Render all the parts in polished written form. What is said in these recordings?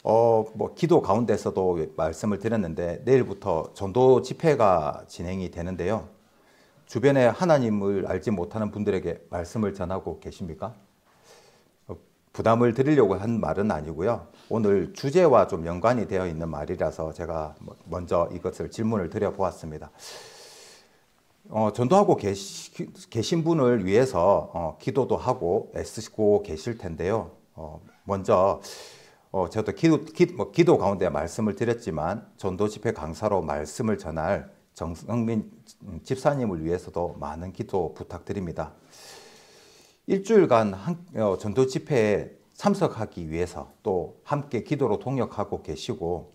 뭐 기도 가운데서도 말씀을 드렸는데 내일부터 전도 집회가 진행이 되는데요. 주변에 하나님을 알지 못하는 분들에게 말씀을 전하고 계십니까? 부담을 드리려고 한 말은 아니고요. 오늘 주제와 좀 연관이 되어 있는 말이라서 제가 먼저 이것을 질문을 드려보았습니다. 전도하고 계신 분을 위해서 기도도 하고 애쓰고 계실 텐데요. 먼저 저도 기도 가운데 말씀을 드렸지만 전도 집회 강사로 말씀을 전할 정성민 집사님을 위해서도 많은 기도 부탁드립니다. 일주일간 전도 집회에 참석하기 위해서 또 함께 기도로 동역하고 계시고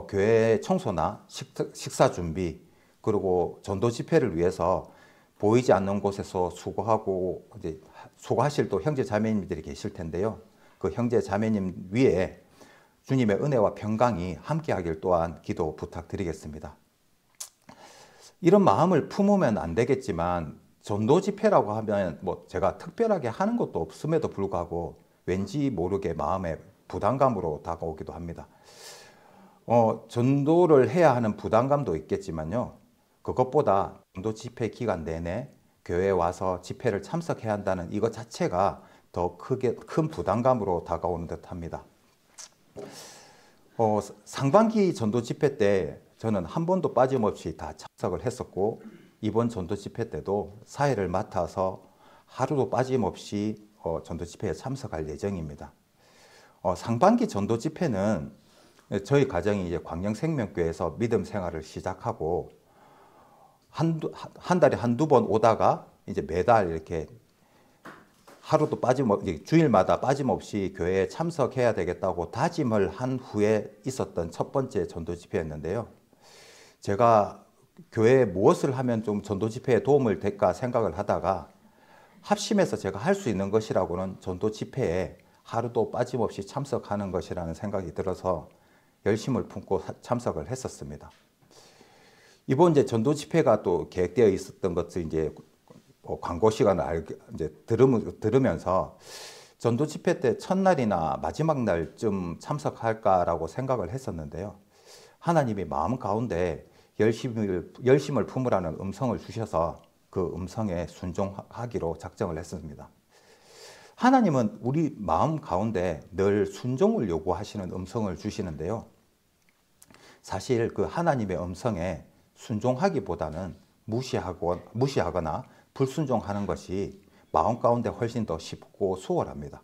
교회 청소나 식사 준비 그리고 전도 집회를 위해서 보이지 않는 곳에서 수고하고 이제 수고하실 또 형제 자매님들이 계실 텐데요. 그 형제 자매님 위에 주님의 은혜와 평강이 함께하길 또한 기도 부탁드리겠습니다. 이런 마음을 품으면 안 되겠지만 전도 집회라고 하면 뭐 제가 특별하게 하는 것도 없음에도 불구하고 왠지 모르게 마음에 부담감으로 다가오기도 합니다. 전도를 해야 하는 부담감도 있겠지만요. 그것보다 전도 집회 기간 내내 교회에 와서 집회를 참석해야 한다는 이것 자체가 더 큰 부담감으로 다가오는 듯 합니다. 상반기 전도 집회 때 저는 한 번도 빠짐없이 다 참석을 했었고 이번 전도 집회 때도 사회를 맡아서 하루도 빠짐없이 전도 집회에 참석할 예정입니다. 상반기 전도 집회는 저희 가정이 이제 광명생명교회에서 믿음 생활을 시작하고 한 달에 한두 번 오다가 이제 매달 이렇게 하루도 빠짐없이 주일마다 빠짐없이 교회에 참석해야 되겠다고 다짐을 한 후에 있었던 첫 번째 전도 집회였는데요. 제가 교회에 무엇을 하면 좀 전도 집회에 도움을 될까 생각을 하다가 합심해서 제가 할 수 있는 것이라고는 전도 집회에 하루도 빠짐없이 참석하는 것이라는 생각이 들어서 열심을 품고 참석을 했었습니다. 이번 이제 전도 집회가 또 계획되어 있었던 것을 이제 광고 시간을 이제 들으면서 전도 집회 때 첫날이나 마지막 날쯤 참석할까라고 생각을 했었는데요. 하나님이 마음 가운데 열심을 품으라는 음성을 주셔서 그 음성에 순종하기로 작정을 했습니다. 하나님은 우리 마음 가운데 늘 순종을 요구하시는 음성을 주시는데요. 사실 그 하나님의 음성에 순종하기보다는 무시하거나 불순종하는 것이 마음 가운데 훨씬 더 쉽고 수월합니다.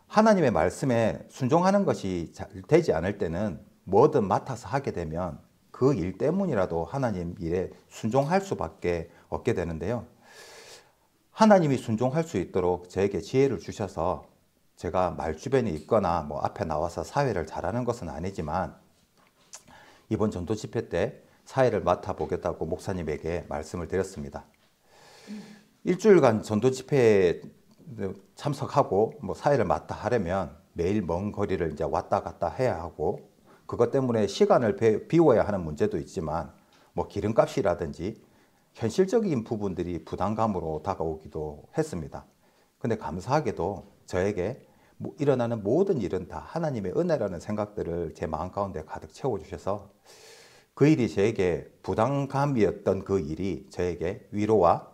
하나님의 말씀에 순종하는 것이 잘 되지 않을 때는 뭐든 맡아서 하게 되면 그 일 때문이라도 하나님 일에 순종할 수밖에 없게 되는데요. 하나님이 순종할 수 있도록 저에게 지혜를 주셔서 제가 말주변에 있거나 뭐 앞에 나와서 사회를 잘하는 것은 아니지만 이번 전도 집회 때 사회를 맡아보겠다고 목사님에게 말씀을 드렸습니다. 일주일간 전도 집회에 참석하고 뭐 사회를 맡아 하려면 매일 먼 거리를 이제 왔다 갔다 해야 하고 그것 때문에 시간을 비워야 하는 문제도 있지만 뭐 기름값이라든지 현실적인 부분들이 부담감으로 다가오기도 했습니다. 근데 감사하게도 저에게 일어나는 모든 일은 다 하나님의 은혜라는 생각들을 제 마음 가운데 가득 채워주셔서 그 일이 저에게 부담감이었던 그 일이 저에게 위로와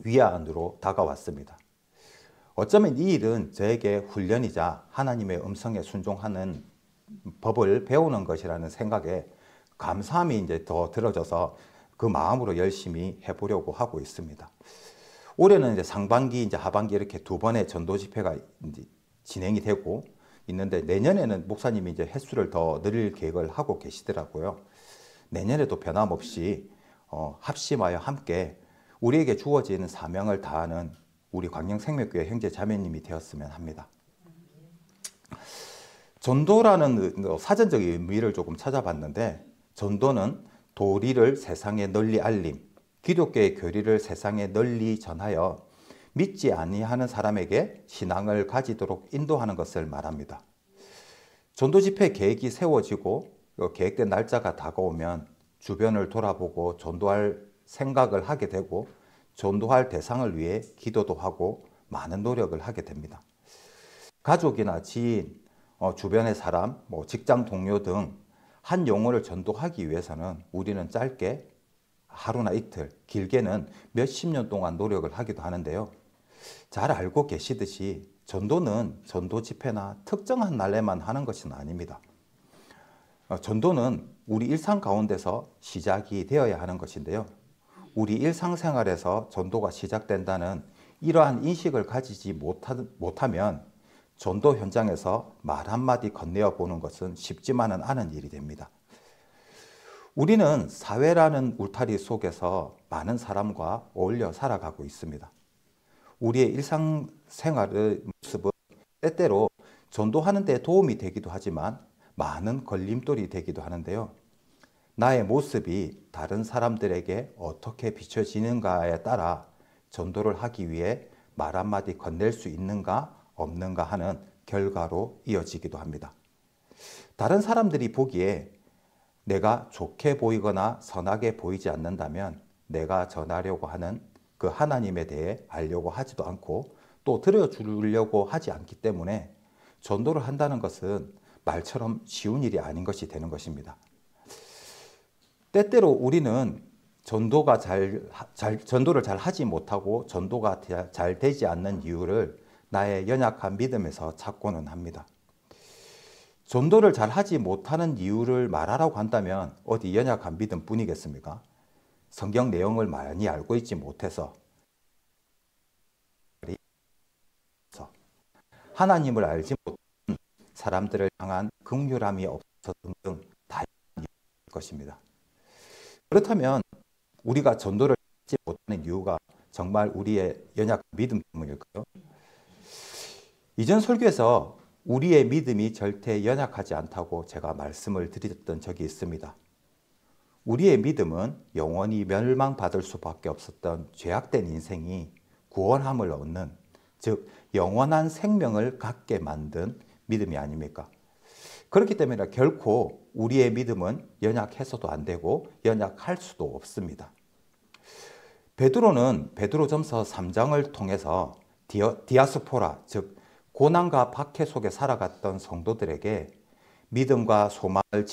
위안으로 다가왔습니다. 어쩌면 이 일은 저에게 훈련이자 하나님의 음성에 순종하는 법을 배우는 것이라는 생각에 감사함이 이제 더 들어져서 그 마음으로 열심히 해보려고 하고 있습니다. 올해는 이제 상반기, 이제 하반기 이렇게 두 번의 전도 집회가 이제 진행이 되고 있는데 내년에는 목사님이 이제 횟수를 더 늘릴 계획을 하고 계시더라고요. 내년에도 변함없이 합심하여 함께 우리에게 주어진 사명을 다하는 우리 광명생명교회 형제 자매님이 되었으면 합니다. 전도라는 사전적 의미를 조금 찾아봤는데 전도는 도리를 세상에 널리 알림, 기독교의 교리를 세상에 널리 전하여 믿지 아니하는 사람에게 신앙을 가지도록 인도하는 것을 말합니다. 전도 집회 계획이 세워지고 계획된 날짜가 다가오면 주변을 돌아보고 전도할 생각을 하게 되고 전도할 대상을 위해 기도도 하고 많은 노력을 하게 됩니다. 가족이나 지인, 주변의 사람, 직장 동료 등 한 영혼을 전도하기 위해서는 우리는 짧게 하루나 이틀, 길게는 몇십 년 동안 노력을 하기도 하는데요. 잘 알고 계시듯이 전도는 전도 집회나 특정한 날에만 하는 것은 아닙니다. 전도는 우리 일상 가운데서 시작이 되어야 하는 것인데요. 우리 일상생활에서 전도가 시작된다는 이러한 인식을 가지지 못하면 전도 현장에서 말 한마디 건네어 보는 것은 쉽지만은 않은 일이 됩니다. 우리는 사회라는 울타리 속에서 많은 사람과 어울려 살아가고 있습니다. 우리의 일상생활의 모습은 때때로 전도하는 데 도움이 되기도 하지만 많은 걸림돌이 되기도 하는데요. 나의 모습이 다른 사람들에게 어떻게 비춰지는가에 따라 전도를 하기 위해 말 한마디 건넬 수 있는가 없는가 하는 결과로 이어지기도 합니다. 다른 사람들이 보기에 내가 좋게 보이거나 선하게 보이지 않는다면 내가 전하려고 하는 그 하나님에 대해 알려고 하지도 않고 또 들어주려고 하지 않기 때문에 전도를 한다는 것은 말처럼 쉬운 일이 아닌 것이 되는 것입니다. 때때로 우리는 전도를 잘 하지 못하고 전도가 잘 되지 않는 이유를 나의 연약한 믿음에서 찾고는 합니다. 전도를 잘 하지 못하는 이유를 말하라고 한다면 어디 연약한 믿음뿐이겠습니까? 성경 내용을 많이 알고 있지 못해서, 하나님을 알지 못한 사람들을 향한 긍휼함이 없어서 등등 다양한 이유일 것입니다. 그렇다면 우리가 전도를 하지 못하는 이유가 정말 우리의 연약한 믿음 때문일까요? 이전 설교에서 우리의 믿음이 절대 연약하지 않다고 제가 말씀을 드렸던 적이 있습니다. 우리의 믿음은 영원히 멸망받을 수밖에 없었던 죄악된 인생이 구원함을 얻는, 즉 영원한 생명을 갖게 만든 믿음이 아닙니까? 그렇기 때문에 결코 우리의 믿음은 연약해서도 안 되고 연약할 수도 없습니다. 베드로는 베드로전서 3장을 통해서 디아스포라, 즉 고난과 박해 속에 살아갔던 성도들에게 믿음과 소망을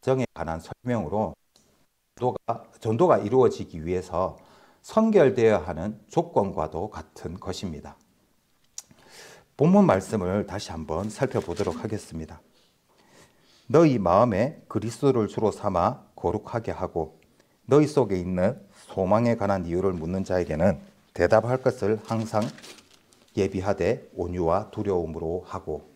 정에 관한 설명으로 전도가 이루어지기 위해서 선결되어야 하는 조건과도 같은 것입니다. 본문 말씀을 다시 한번 살펴보도록 하겠습니다. 너희 마음에 그리스도를 주로 삼아 거룩하게 하고 너희 속에 있는 소망에 관한 이유를 묻는 자에게는 대답할 것을 항상 예비하되 온유와 두려움으로 하고.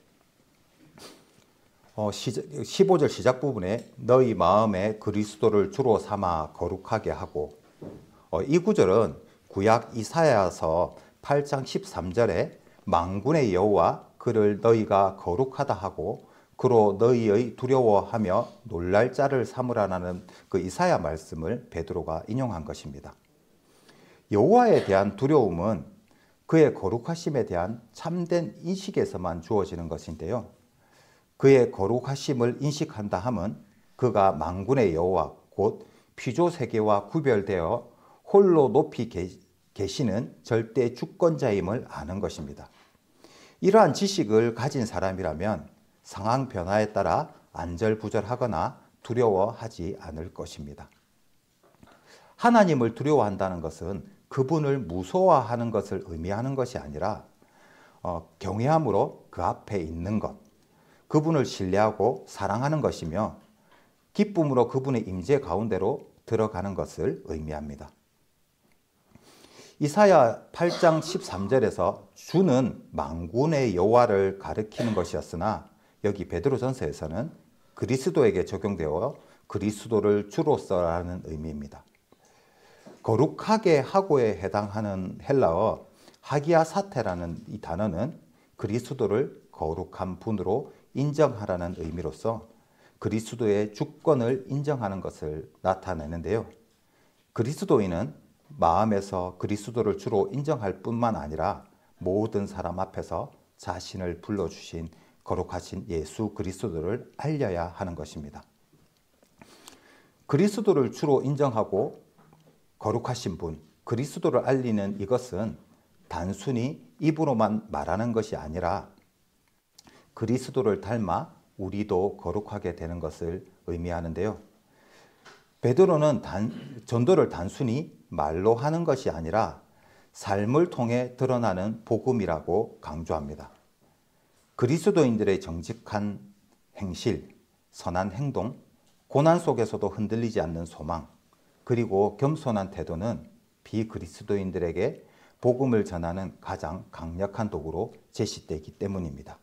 15절 시작 부분에 너희 마음에 그리스도를 주로 삼아 거룩하게 하고, 이 구절은 구약 이사야서 8장 13절에 만군의 여호와 그를 너희가 거룩하다 하고 그로 너희의 두려워하며 놀랄 자를 삼으라는 그 이사야 말씀을 베드로가 인용한 것입니다. 여호와에 대한 두려움은 그의 거룩하심에 대한 참된 인식에서만 주어지는 것인데요. 그의 거룩하심을 인식한다 함은 그가 만군의 여호와 곧 피조세계와 구별되어 홀로 높이 계시는 절대 주권자임을 아는 것입니다. 이러한 지식을 가진 사람이라면 상황 변화에 따라 안절부절하거나 두려워하지 않을 것입니다. 하나님을 두려워한다는 것은 그분을 무서워하는 것을 의미하는 것이 아니라 경외함으로 그 앞에 있는 것, 그분을 신뢰하고 사랑하는 것이며 기쁨으로 그분의 임재 가운데로 들어가는 것을 의미합니다. 이사야 8장 13절에서 주는 만군의 여호와를 가리키는 것이었으나 여기 베드로전서에서는 그리스도에게 적용되어 그리스도를 주로서라는 의미입니다. 거룩하게 하고에 해당하는 헬라어 하기아사테라는 이 단어는 그리스도를 거룩한 분으로 인정하라는 의미로서 그리스도의 주권을 인정하는 것을 나타내는데요. 그리스도인은 마음에서 그리스도를 주로 인정할 뿐만 아니라 모든 사람 앞에서 자신을 불러주신 거룩하신 예수 그리스도를 알려야 하는 것입니다. 그리스도를 주로 인정하고 거룩하신 분, 그리스도를 알리는 이것은 단순히 입으로만 말하는 것이 아니라 그리스도를 닮아 우리도 거룩하게 되는 것을 의미하는데요. 베드로는 전도를 단순히 말로 하는 것이 아니라 삶을 통해 드러나는 복음이라고 강조합니다. 그리스도인들의 정직한 행실, 선한 행동, 고난 속에서도 흔들리지 않는 소망, 그리고 겸손한 태도는 비그리스도인들에게 복음을 전하는 가장 강력한 도구로 제시되기 때문입니다.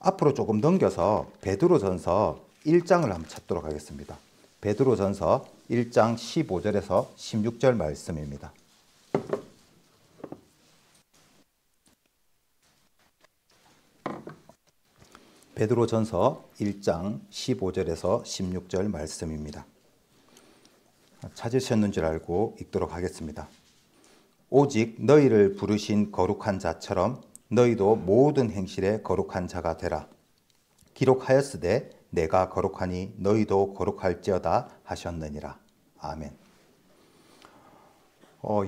앞으로 조금 넘겨서 베드로전서 1장을 한번 찾도록 하겠습니다. 베드로전서 1장 15절에서 16절 말씀입니다. 베드로전서 1장 15절에서 16절 말씀입니다. 찾으셨는 줄 알고 읽도록 하겠습니다. 오직 너희를 부르신 거룩한 자처럼 너희도 모든 행실에 거룩한 자가 되라. 기록하였으되 내가 거룩하니 너희도 거룩할지어다 하셨느니라. 아멘.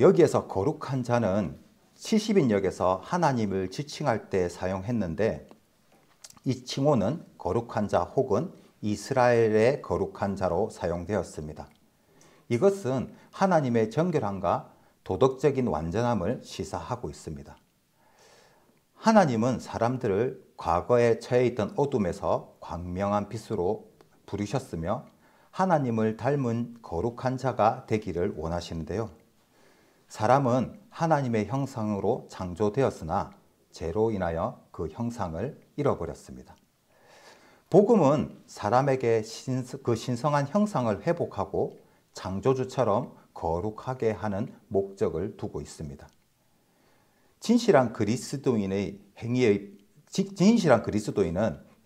여기에서 거룩한 자는 70인역에서 하나님을 지칭할 때 사용했는데 이 칭호는 거룩한 자 혹은 이스라엘의 거룩한 자로 사용되었습니다. 이것은 하나님의 정결함과 도덕적인 완전함을 시사하고 있습니다. 하나님은 사람들을 과거에 처해 있던 어둠에서 광명한 빛으로 부르셨으며 하나님을 닮은 거룩한 자가 되기를 원하시는데요. 사람은 하나님의 형상으로 창조되었으나 죄로 인하여 그 형상을 잃어버렸습니다. 복음은 사람에게 그 신성한 형상을 회복하고 창조주처럼 거룩하게 하는 목적을 두고 있습니다. 진실한 그리스도인은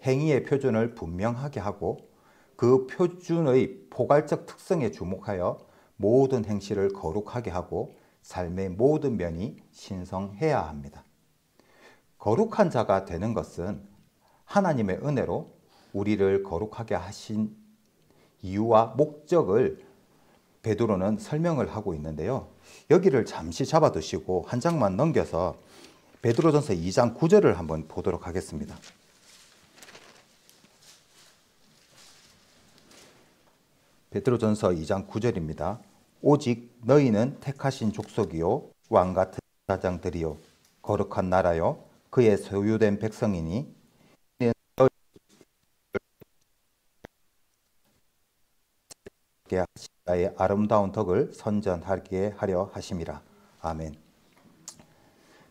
행위의 표준을 분명하게 하고 그 표준의 포괄적 특성에 주목하여 모든 행실을 거룩하게 하고 삶의 모든 면이 신성해야 합니다. 거룩한 자가 되는 것은 하나님의 은혜로 우리를 거룩하게 하신 이유와 목적을 베드로는 설명을 하고 있는데요. 여기를 잠시 잡아두시고 한 장만 넘겨서 베드로전서 2장 9절을 한번 보도록 하겠습니다. 베드로전서 2장 9절입니다. 오직 너희는 택하신 족속이요 왕같은 제사장들이요 거룩한 나라요 그의 소유된 백성이니 하시다의 아름다운 덕을 선전하게 하려 하심이라. 아멘.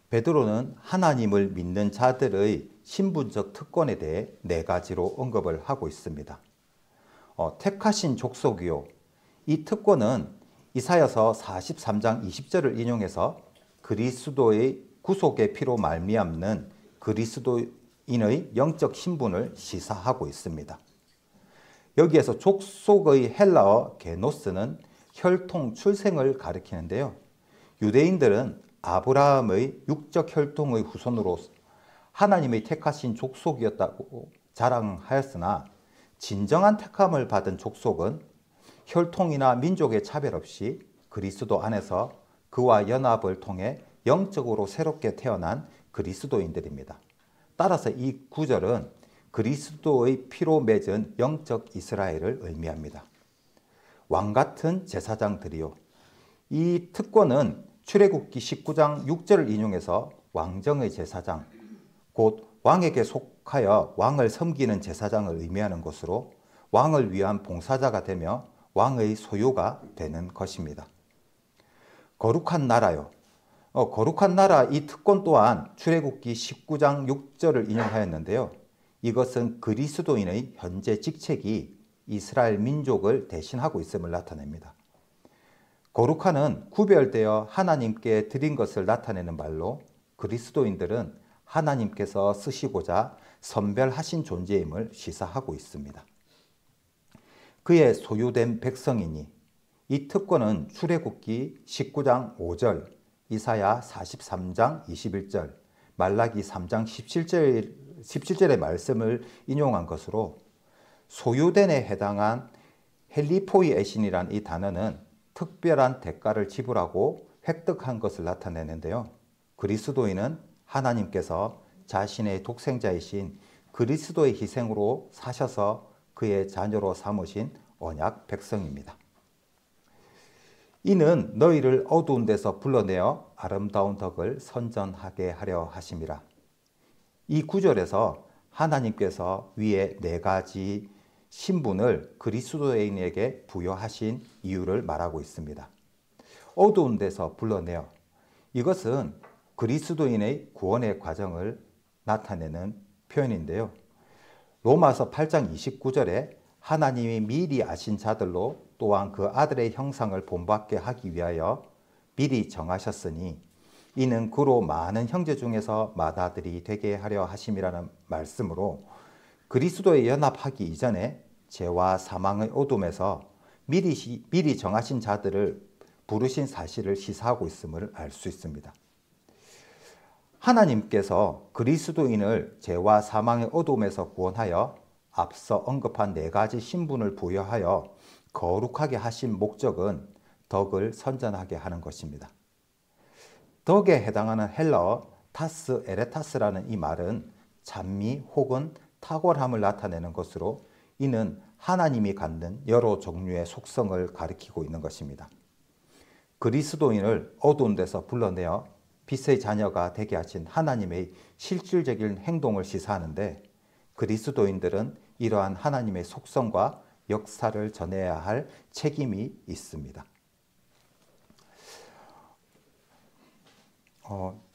베드로는 하나님을 믿는 자들의 신분적 특권에 대해 네 가지로 언급을 하고 있습니다. 택하신 족속이요. 이 특권은 이사야서 43장 20절을 인용해서 그리스도의 구속의 피로 말미암는 그리스도인의 영적 신분을 시사하고 있습니다. 여기에서 족속의 헬라어 게노스는 혈통, 출생을 가리키는데요. 유대인들은 아브라함의 육적 혈통의 후손으로 하나님의 택하신 족속이었다고 자랑하였으나 진정한 택함을 받은 족속은 혈통이나 민족의 차별 없이 그리스도 안에서 그와 연합을 통해 영적으로 새롭게 태어난 그리스도인들입니다. 따라서 이 구절은 그리스도의 피로 맺은 영적 이스라엘을 의미합니다. 왕같은 제사장들이요. 이 특권은 출애굽기 19장 6절을 인용해서 왕정의 제사장, 곧 왕에게 속하여 왕을 섬기는 제사장을 의미하는 것으로 왕을 위한 봉사자가 되며 왕의 소유가 되는 것입니다. 거룩한 나라요. 거룩한 나라 이 특권 또한 출애굽기 19장 6절을 인용하였는데요. 이것은 그리스도인의 현재 직책이 이스라엘 민족을 대신하고 있음을 나타냅니다. 거룩한은 구별되어 하나님께 드린 것을 나타내는 말로 그리스도인들은 하나님께서 쓰시고자 선별하신 존재임을 시사하고 있습니다. 그의 소유된 백성이니 이 특권은 출애굽기 19장 5절, 이사야 43장 21절, 말라기 3장 17절의 말씀을 인용한 것으로 소유된에 해당한 헬리포이에신이란 이 단어는 특별한 대가를 지불하고 획득한 것을 나타내는데요. 그리스도인은 하나님께서 자신의 독생자이신 그리스도의 희생으로 사셔서 그의 자녀로 삼으신 언약 백성입니다. 이는 너희를 어두운 데서 불러내어 아름다운 덕을 선전하게 하려 하심이라. 이 구절에서 하나님께서 위에 네 가지 신분을 그리스도인에게 부여하신 이유를 말하고 있습니다. 어두운 데서 불러내어, 이것은 그리스도인의 구원의 과정을 나타내는 표현인데요. 로마서 8장 29절에 하나님이 미리 아신 자들로 또한 그 아들의 형상을 본받게 하기 위하여 미리 정하셨으니 이는 그로 많은 형제 중에서 맏아들이 되게 하려 하심이라는 말씀으로 그리스도에 연합하기 이전에 죄와 사망의 어둠에서 미리 정하신 자들을 부르신 사실을 시사하고 있음을 알 수 있습니다. 하나님께서 그리스도인을 죄와 사망의 어둠에서 구원하여 앞서 언급한 네 가지 신분을 부여하여 거룩하게 하신 목적은 덕을 선전하게 하는 것입니다. 덕에 해당하는 헬라어 타스 에레타스라는 이 말은 찬미 혹은 탁월함을 나타내는 것으로 이는 하나님이 갖는 여러 종류의 속성을 가리키고 있는 것입니다. 그리스도인을 어두운 데서 불러내어 빛의 자녀가 되게 하신 하나님의 실질적인 행동을 시사하는데 그리스도인들은 이러한 하나님의 속성과 역사를 전해야 할 책임이 있습니다.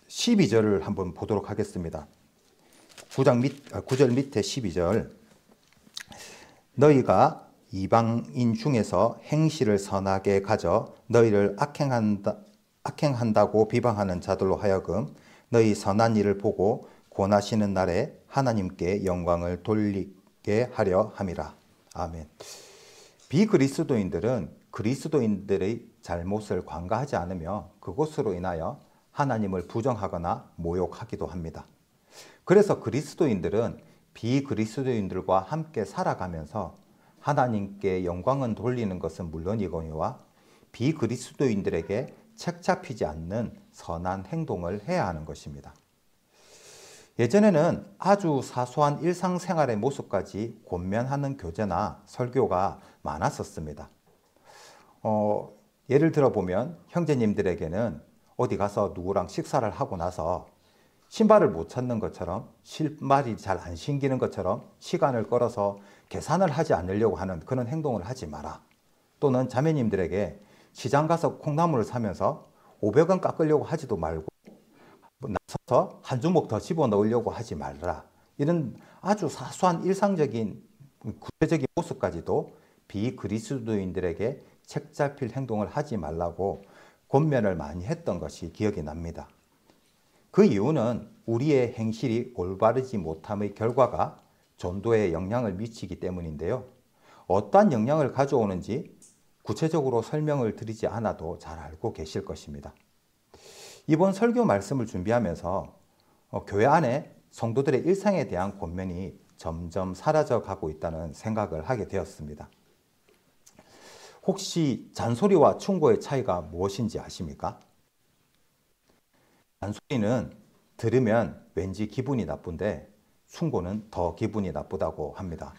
12절을 한번 보도록 하겠습니다. 9절 밑에 12절. 너희가 이방인 중에서 행실을 선하게 가져 너희를 악행한다고 비방하는 자들로 하여금 너희 선한 일을 보고 권하시는 날에 하나님께 영광을 돌리게 하려 함이라. 아멘. 비그리스도인들은 그리스도인들의 잘못을 관가하지 않으며 그것으로 인하여 하나님을 부정하거나 모욕하기도 합니다. 그래서 그리스도인들은 비그리스도인들과 함께 살아가면서 하나님께 영광은 돌리는 것은 물론이거니와 비그리스도인들에게 책 잡히지 않는 선한 행동을 해야 하는 것입니다. 예전에는 아주 사소한 일상생활의 모습까지 권면하는 교제나 설교가 많았었습니다. 예를 들어보면 형제님들에게는 어디 가서 누구랑 식사를 하고 나서 신발을 못 찾는 것처럼 신발이 잘 안 신기는 것처럼 시간을 끌어서 계산을 하지 않으려고 하는 그런 행동을 하지 마라. 또는 자매님들에게 시장 가서 콩나물을 사면서 500원 깎으려고 하지도 말고 나서서 한 주먹 더 집어넣으려고 하지 말라. 이런 아주 사소한 일상적인 구체적인 모습까지도 비그리스도인들에게 책 잡힐 행동을 하지 말라고 권면을 많이 했던 것이 기억이 납니다. 그 이유는 우리의 행실이 올바르지 못함의 결과가 전도에 영향을 미치기 때문인데요. 어떠한 영향을 가져오는지 구체적으로 설명을 드리지 않아도 잘 알고 계실 것입니다. 이번 설교 말씀을 준비하면서 교회 안에 성도들의 일상에 대한 권면이 점점 사라져 가고 있다는 생각을 하게 되었습니다. 혹시 잔소리와 충고의 차이가 무엇인지 아십니까? 잔소리는 들으면 왠지 기분이 나쁜데 충고는 더 기분이 나쁘다고 합니다.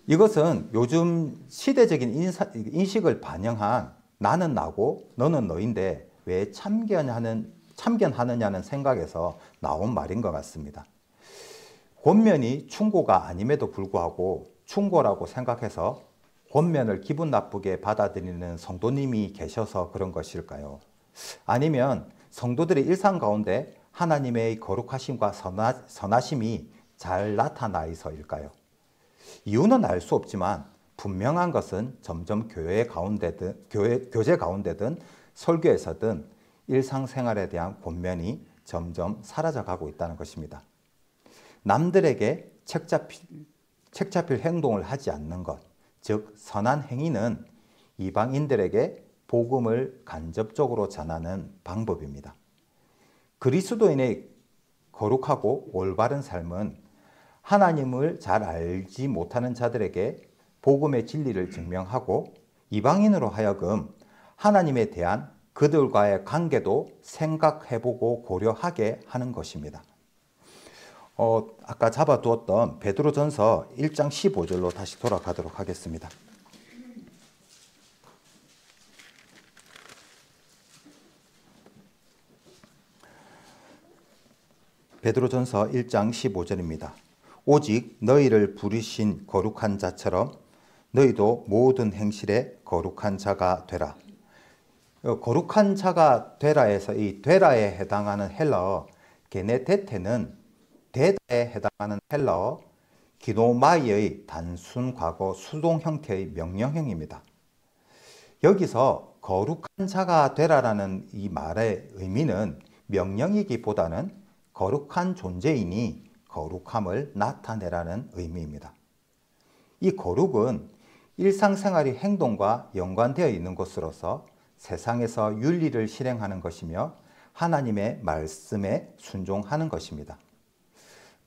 이것은 요즘 시대적인 인식을 반영한 나는 나고 너는 너인데 왜 참견하느냐는 생각에서 나온 말인 것 같습니다. 권면이 충고가 아님에도 불구하고 충고라고 생각해서 권면을 기분 나쁘게 받아들이는 성도님이 계셔서 그런 것일까요? 아니면 성도들의 일상 가운데 하나님의 거룩하심과 선하심이 잘 나타나 있어일까요? 이유는 알 수 없지만 분명한 것은 점점 교제 가운데든 설교에서든 일상생활에 대한 권면이 점점 사라져가고 있다는 것입니다. 남들에게 책 잡힐 행동을 하지 않는 것, 즉 선한 행위는 이방인들에게 복음을 간접적으로 전하는 방법입니다. 그리스도인의 거룩하고 올바른 삶은 하나님을 잘 알지 못하는 자들에게 복음의 진리를 증명하고 이방인으로 하여금 하나님에 대한 그들과의 관계도 생각해보고 고려하게 하는 것입니다. 아까 잡아두었던 베드로전서 1장 15절로 다시 돌아가도록 하겠습니다. 베드로전서 1장 15절입니다. 오직 너희를 부르신 거룩한 자처럼 너희도 모든 행실에 거룩한 자가 되라. 거룩한 자가 되라에서 이 되라에 해당하는 헬라어 게네테테는 되다에 해당하는 헬라어 기노마이의 단순 과거 수동 형태의 명령형입니다. 여기서 거룩한 자가 되라라는 이 말의 의미는 명령이기보다는 거룩한 존재이니 거룩함을 나타내라는 의미입니다. 이 거룩은 일상생활의 행동과 연관되어 있는 것으로서 세상에서 윤리를 실행하는 것이며 하나님의 말씀에 순종하는 것입니다.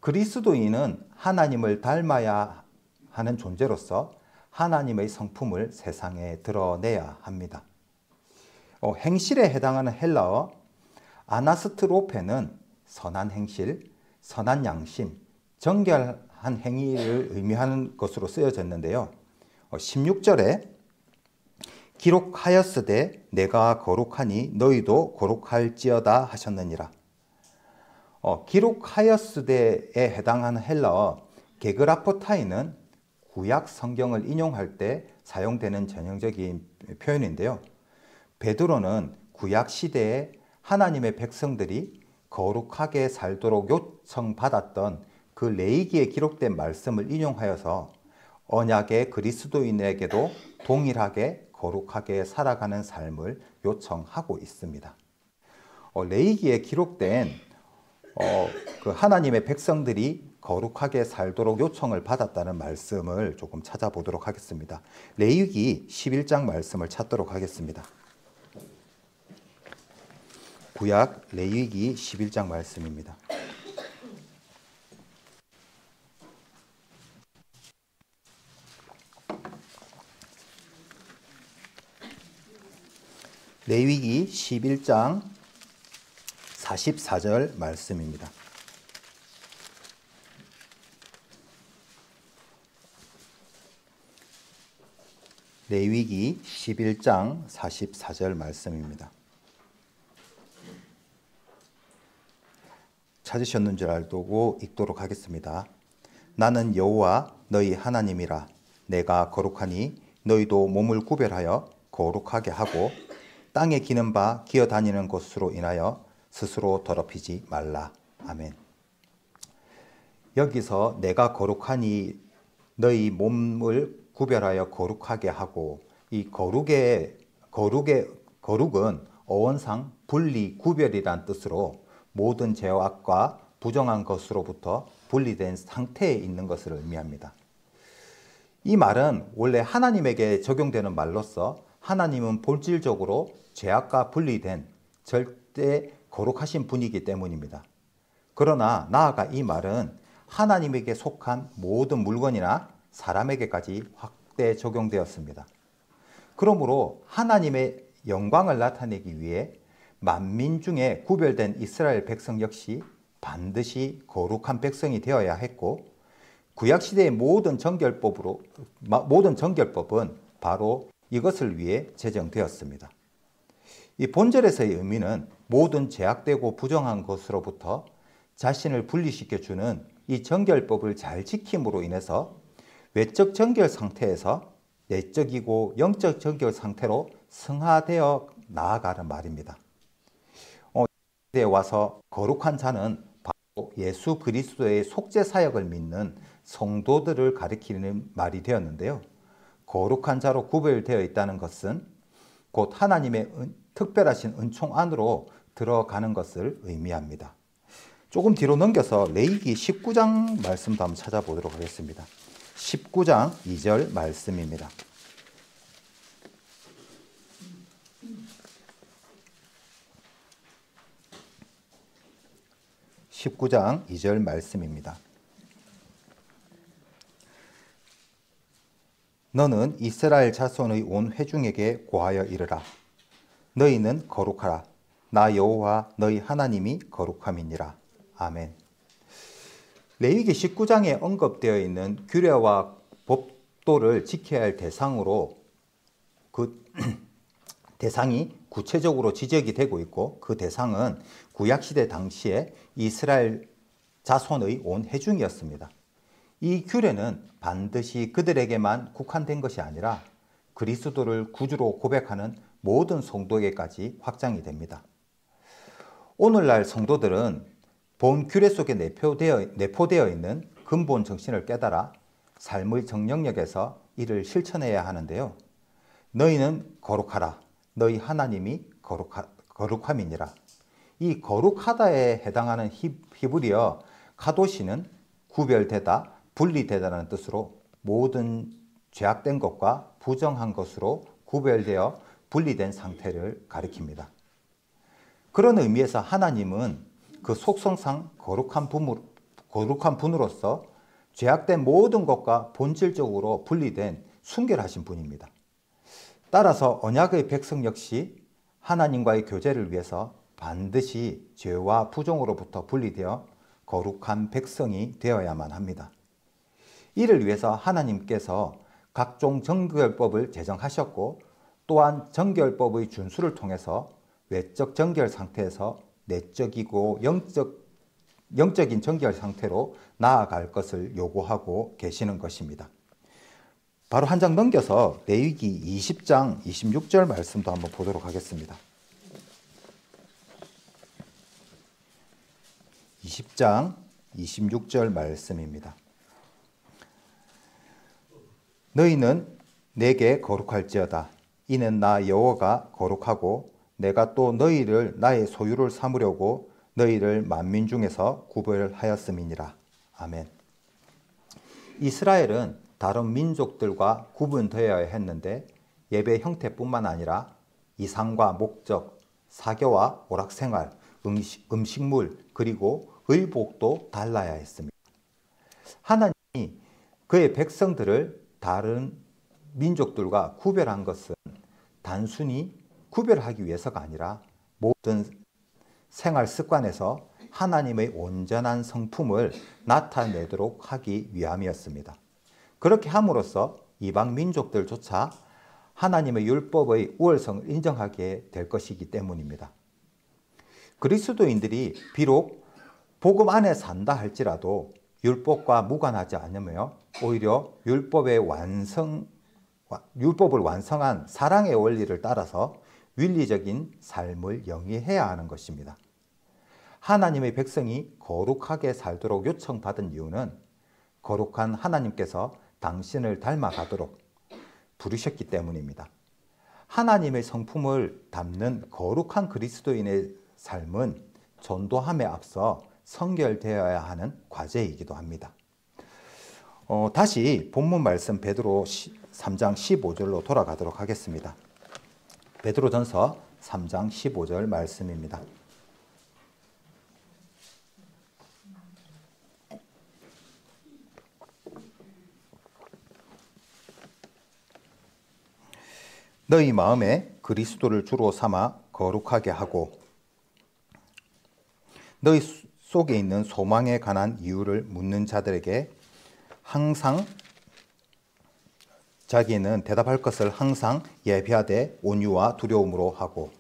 그리스도인은 하나님을 닮아야 하는 존재로서 하나님의 성품을 세상에 드러내야 합니다. 행실에 해당하는 헬라어 아나스트로페는 선한 행실, 선한 양심, 정결한 행위를 의미하는 것으로 쓰여졌는데요. 16절에 기록하였으되 내가 거룩하니 너희도 거룩할지어다 하셨느니라. 기록하였으되에 해당하는 헬라어 게그라포타이는 구약 성경을 인용할 때 사용되는 전형적인 표현인데요. 베드로는 구약 시대에 하나님의 백성들이 거룩하게 살도록 요청받았던 그 레위기에 기록된 말씀을 인용하여서 언약의 그리스도인에게도 동일하게 거룩하게 살아가는 삶을 요청하고 있습니다. 레위기에 기록된 그 하나님의 백성들이 거룩하게 살도록 요청을 받았다는 말씀을 조금 찾아보도록 하겠습니다. 레위기 11장 말씀을 찾도록 하겠습니다. 구약 레위기 11장 말씀입니다. 레위기 11장 44절 말씀입니다. 레위기 11장 44절 말씀입니다. 찾으셨는 줄 알고 읽도록 하겠습니다. 나는 여호와 너희 하나님이라. 내가 거룩하니 너희도 몸을 구별하여 거룩하게 하고 땅에 기는 바 기어다니는 것으로 인하여 스스로 더럽히지 말라. 아멘. 여기서 내가 거룩하니 너희 몸을 구별하여 거룩하게 하고, 이 거룩은 어원상 분리, 구별이란 뜻으로 모든 죄악과 부정한 것으로부터 분리된 상태에 있는 것을 의미합니다. 이 말은 원래 하나님에게 적용되는 말로서 하나님은 본질적으로 죄악과 분리된 절대 거룩하신 분이기 때문입니다. 그러나 나아가 이 말은 하나님에게 속한 모든 물건이나 사람에게까지 확대 적용되었습니다. 그러므로 하나님의 영광을 나타내기 위해 만민 중에 구별된 이스라엘 백성 역시 반드시 거룩한 백성이 되어야 했고, 구약시대의 모든 정결법은 바로 이것을 위해 제정되었습니다. 이 본절에서의 의미는 모든 제약되고 부정한 것으로부터 자신을 분리시켜주는 이 정결법을 잘 지킴으로 인해서 외적 정결 상태에서 내적이고 영적 정결 상태로 승화되어 나아가는 말입니다. 이때 와서 거룩한 자는 바로 예수 그리스도의 속죄 사역을 믿는 성도들을 가리키는 말이 되었는데요. 거룩한 자로 구별되어 있다는 것은 곧 하나님의 특별하신 은총 안으로 들어가는 것을 의미합니다. 조금 뒤로 넘겨서 레위기 19장 말씀도 한번 찾아보도록 하겠습니다. 19장 2절 말씀입니다. 19장 2절 말씀입니다. 너는 이스라엘 자손의 온 회중에게 고하여 이르라. 너희는 거룩하라. 나 여호와 너희 하나님이 거룩함이니라. 아멘. 레위기 19장에 언급되어 있는 규례와 법도를 지켜야 할 대상으로 그 대상이 구체적으로 지적이 되고 있고, 그 대상은 구약시대 당시에 이스라엘 자손의 온 회중이었습니다. 이 규례는 반드시 그들에게만 국한된 것이 아니라 그리스도를 구주로 고백하는 모든 성도에게까지 확장이 됩니다. 오늘날 성도들은 본 규례 속에 내포되어 있는 근본 정신을 깨달아 삶의 정령력에서 이를 실천해야 하는데요. 너희는 거룩하라. 너희 하나님이 거룩함이니라. 이 거룩하다에 해당하는 히브리어 카도시는 구별되다, 분리되다는 뜻으로 모든 죄악된 것과 부정한 것으로 구별되어 분리된 상태를 가리킵니다. 그런 의미에서 하나님은 그 속성상 거룩한 분으로서 죄악된 모든 것과 본질적으로 분리된 순결하신 분입니다. 따라서 언약의 백성 역시 하나님과의 교제를 위해서 반드시 죄와 부정으로부터 분리되어 거룩한 백성이 되어야만 합니다. 이를 위해서 하나님께서 각종 정결법을 제정하셨고, 또한 정결법의 준수를 통해서 외적 정결 상태에서 내적이고 영적인 정결 상태로 나아갈 것을 요구하고 계시는 것입니다. 바로 한 장 넘겨서 레위기 20장 26절 말씀도 한번 보도록 하겠습니다. 20장 26절 말씀입니다. 너희는 내게 거룩할지어다. 이는 나 여호와가 거룩하고 내가 또 너희를 나의 소유를 삼으려고 너희를 만민 중에서 구별하였음이니라. 아멘. 이스라엘은 다른 민족들과 구분되어야 했는데 예배 형태뿐만 아니라 이상과 목적, 사교와 오락생활, 음식물, 그리고 의복도 달라야 했습니다. 하나님이 그의 백성들을 다른 민족들과 구별한 것은 단순히 구별하기 위해서가 아니라 모든 생활 습관에서 하나님의 온전한 성품을 나타내도록 하기 위함이었습니다. 그렇게 함으로써 이방 민족들조차 하나님의 율법의 우월성을 인정하게 될 것이기 때문입니다. 그리스도인들이 비록 복음 안에 산다 할지라도 율법과 무관하지 않으며 오히려 율법을 완성한 사랑의 원리를 따라서 윤리적인 삶을 영위해야 하는 것입니다. 하나님의 백성이 거룩하게 살도록 요청받은 이유는 거룩한 하나님께서 당신을 닮아가도록 부르셨기 때문입니다. 하나님의 성품을 담는 거룩한 그리스도인의 삶은 전도함에 앞서 성결되어야 하는 과제이기도 합니다. 다시 본문 말씀 베드로 3장 15절로 돌아가도록 하겠습니다. 베드로전서 3장 15절 말씀입니다. 너희 마음에 그리스도를 주로 삼아 거룩하게 하고 너희 속에 있는 소망에 관한 이유를 묻는 자들에게 항상 자기는 대답할 것을 항상 예비하되 온유와 두려움으로 하고.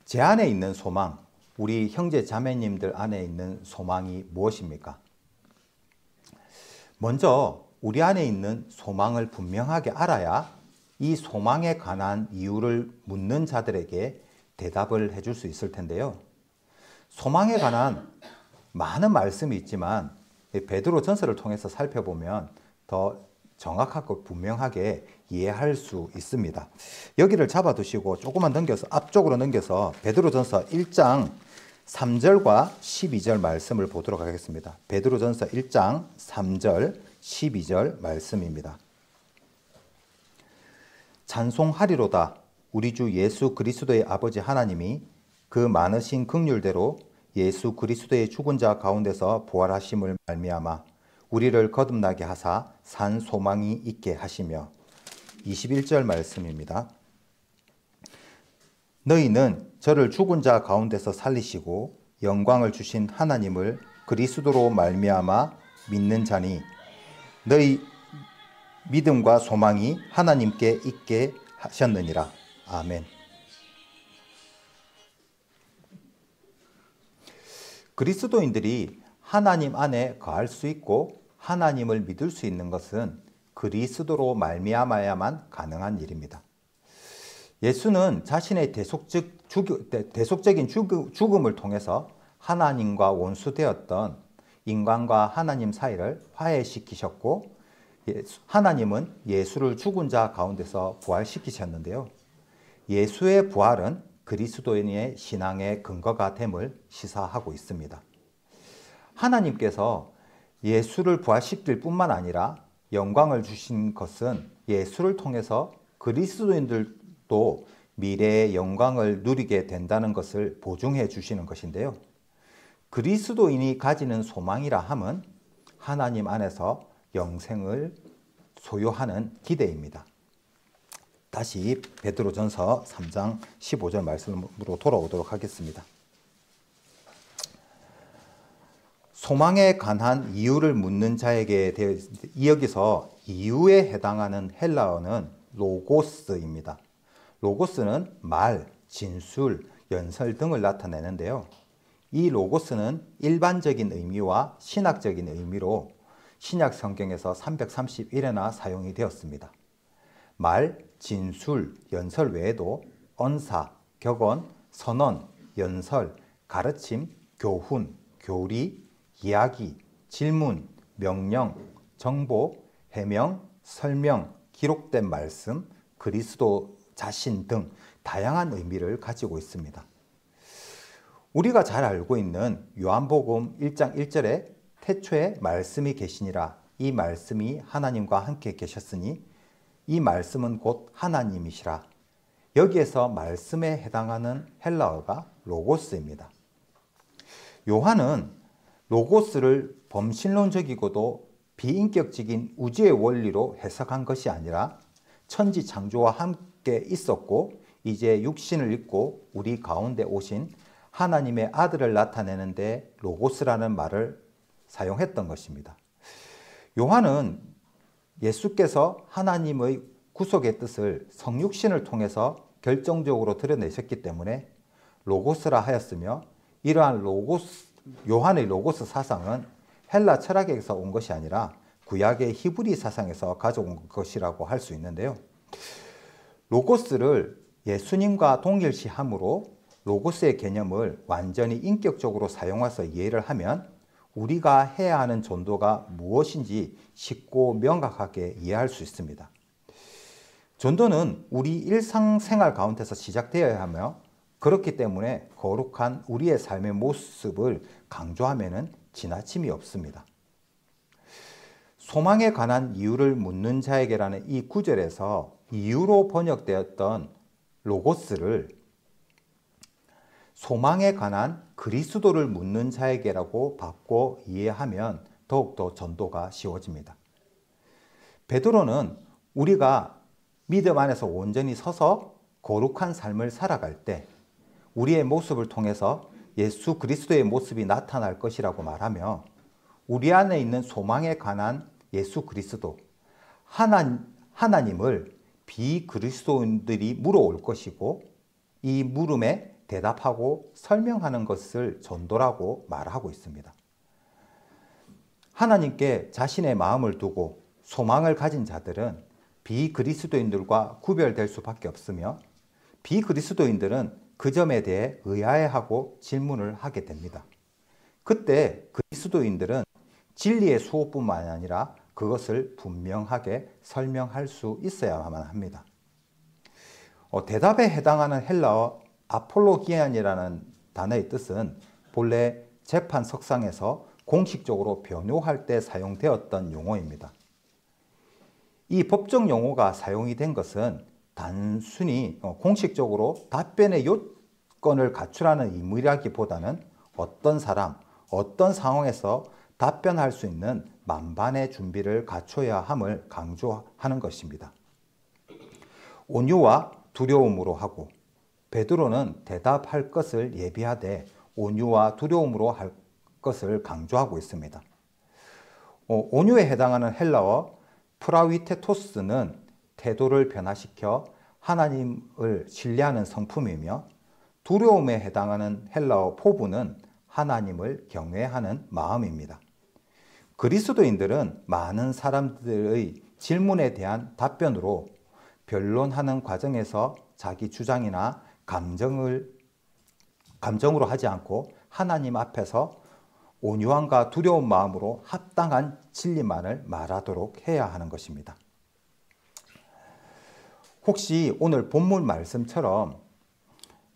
제 안에 있는 소망, 우리 형제 자매님들 안에 있는 소망이 무엇입니까? 먼저 우리 안에 있는 소망을 분명하게 알아야 이 소망에 관한 이유를 묻는 자들에게 대답을 해줄 수 있을 텐데요. 소망에 관한 많은 말씀이 있지만 베드로 전서를 통해서 살펴보면 더 정확하고 분명하게 이해할 수 있습니다. 여기를 잡아두시고 조금만 넘겨서 앞쪽으로 넘겨서 베드로전서 1장 3절과 12절 말씀을 보도록 하겠습니다. 베드로전서 1장 3절 12절 말씀입니다. 찬송하리로다. 우리 주 예수 그리스도의 아버지 하나님이 그 많으신 긍휼대로 예수 그리스도의 죽은 자 가운데서 부활하심을 말미암아 우리를 거듭나게 하사 산 소망이 있게 하시며. 21절 말씀입니다. 너희는 저를 죽은 자 가운데서 살리시고 영광을 주신 하나님을 그리스도로 말미암아 믿는 자니 너희 믿음과 소망이 하나님께 있게 하셨느니라. 아멘. 그리스도인들이 하나님 안에 거할 수 있고 하나님을 믿을 수 있는 것은 그리스도로 말미암아야만 가능한 일입니다. 예수는 자신의 대속적인 죽음을 통해서 하나님과 원수되었던 인간과 하나님 사이를 화해시키셨고, 하나님은 예수를 죽은 자 가운데서 부활시키셨는데요. 예수의 부활은 그리스도인의 신앙의 근거가 됨을 시사하고 있습니다. 하나님께서 예수를 부활시킬 뿐만 아니라 영광을 주신 것은 예수를 통해서 그리스도인들도 미래의 영광을 누리게 된다는 것을 보증해 주시는 것인데요. 그리스도인이 가지는 소망이라 함은 하나님 안에서 영생을 소유하는 기대입니다. 다시 베드로전서 3장 15절 말씀으로 돌아오도록 하겠습니다. 소망에 관한 이유를 묻는 자에게 여기서 이유에 해당하는 헬라어는 로고스입니다. 로고스는 말, 진술, 연설 등을 나타내는데요. 이 로고스는 일반적인 의미와 신학적인 의미로 신약 성경에서 331회나 사용이 되었습니다. 말, 진술, 연설 외에도 언사, 격언, 선언, 연설, 가르침, 교훈, 교리, 이야기, 질문, 명령, 정보, 해명, 설명, 기록된 말씀, 그리스도 자신 등 다양한 의미를 가지고 있습니다. 우리가 잘 알고 있는 요한복음 1장 1절에 태초에 말씀이 계시니라, 이 말씀이 하나님과 함께 계셨으니 이 말씀은 곧 하나님이시라. 여기에서 말씀에 해당하는 헬라어가 로고스입니다. 요한은 로고스를 범신론적이고도 비인격적인 우주의 원리로 해석한 것이 아니라 천지 창조와 함께 있었고 이제 육신을 입고 우리 가운데 오신 하나님의 아들을 나타내는데 로고스라는 말을 사용했던 것입니다. 요한은 예수께서 하나님의 구속의 뜻을 성육신을 통해서 결정적으로 드러내셨기 때문에 로고스라 하였으며, 이러한 요한의 로고스 사상은 헬라 철학에서 온 것이 아니라 구약의 히브리 사상에서 가져온 것이라고 할 수 있는데요. 로고스를 예수님과 동일시함으로 로고스의 개념을 완전히 인격적으로 사용해서 이해를 하면 우리가 해야 하는 전도가 무엇인지 쉽고 명확하게 이해할 수 있습니다. 전도는 우리 일상생활 가운데서 시작되어야 하며, 그렇기 때문에 거룩한 우리의 삶의 모습을 강조하면 지나침이 없습니다. 소망에 관한 이유를 묻는 자에게라는 이 구절에서 이유로 번역되었던 로고스를 소망에 관한 그리스도를 묻는 자에게라고 바꿔 이해하면 더욱더 전도가 쉬워집니다. 베드로는 우리가 믿음 안에서 온전히 서서 거룩한 삶을 살아갈 때 우리의 모습을 통해서 예수 그리스도의 모습이 나타날 것이라고 말하며, 우리 안에 있는 소망에 관한 예수 그리스도, 하나님을 비그리스도인들이 물어올 것이고 이 물음에 대답하고 설명하는 것을 전도라고 말하고 있습니다. 하나님께 자신의 마음을 두고 소망을 가진 자들은 비그리스도인들과 구별될 수밖에 없으며, 비그리스도인들은 그 점에 대해 의아해하고 질문을 하게 됩니다. 그때 그리스도인들은 진리의 수호뿐만 아니라 그것을 분명하게 설명할 수 있어야만 합니다. 대답에 해당하는 헬라어 아폴로기안이라는 단어의 뜻은 본래 재판석상에서 공식적으로 변호할 때 사용되었던 용어입니다. 이 법정 용어가 사용이 된 것은 단순히 공식적으로 답변의 요건을 갖추라는 의무라기보다는 어떤 사람, 어떤 상황에서 답변할 수 있는 만반의 준비를 갖춰야 함을 강조하는 것입니다. 온유와 두려움으로 하고 베드로는 대답할 것을 예비하되 온유와 두려움으로 할 것을 강조하고 있습니다. 온유에 해당하는 헬라어 프라위테토스는 태도를 변화시켜 하나님을 신뢰하는 성품이며 두려움에 해당하는 헬라어 포부는 하나님을 경외하는 마음입니다. 그리스도인들은 많은 사람들의 질문에 대한 답변으로 변론하는 과정에서 자기 주장이나 감정으로 하지 않고 하나님 앞에서 온유함과 두려운 마음으로 합당한 진리만을 말하도록 해야 하는 것입니다. 혹시 오늘 본문 말씀처럼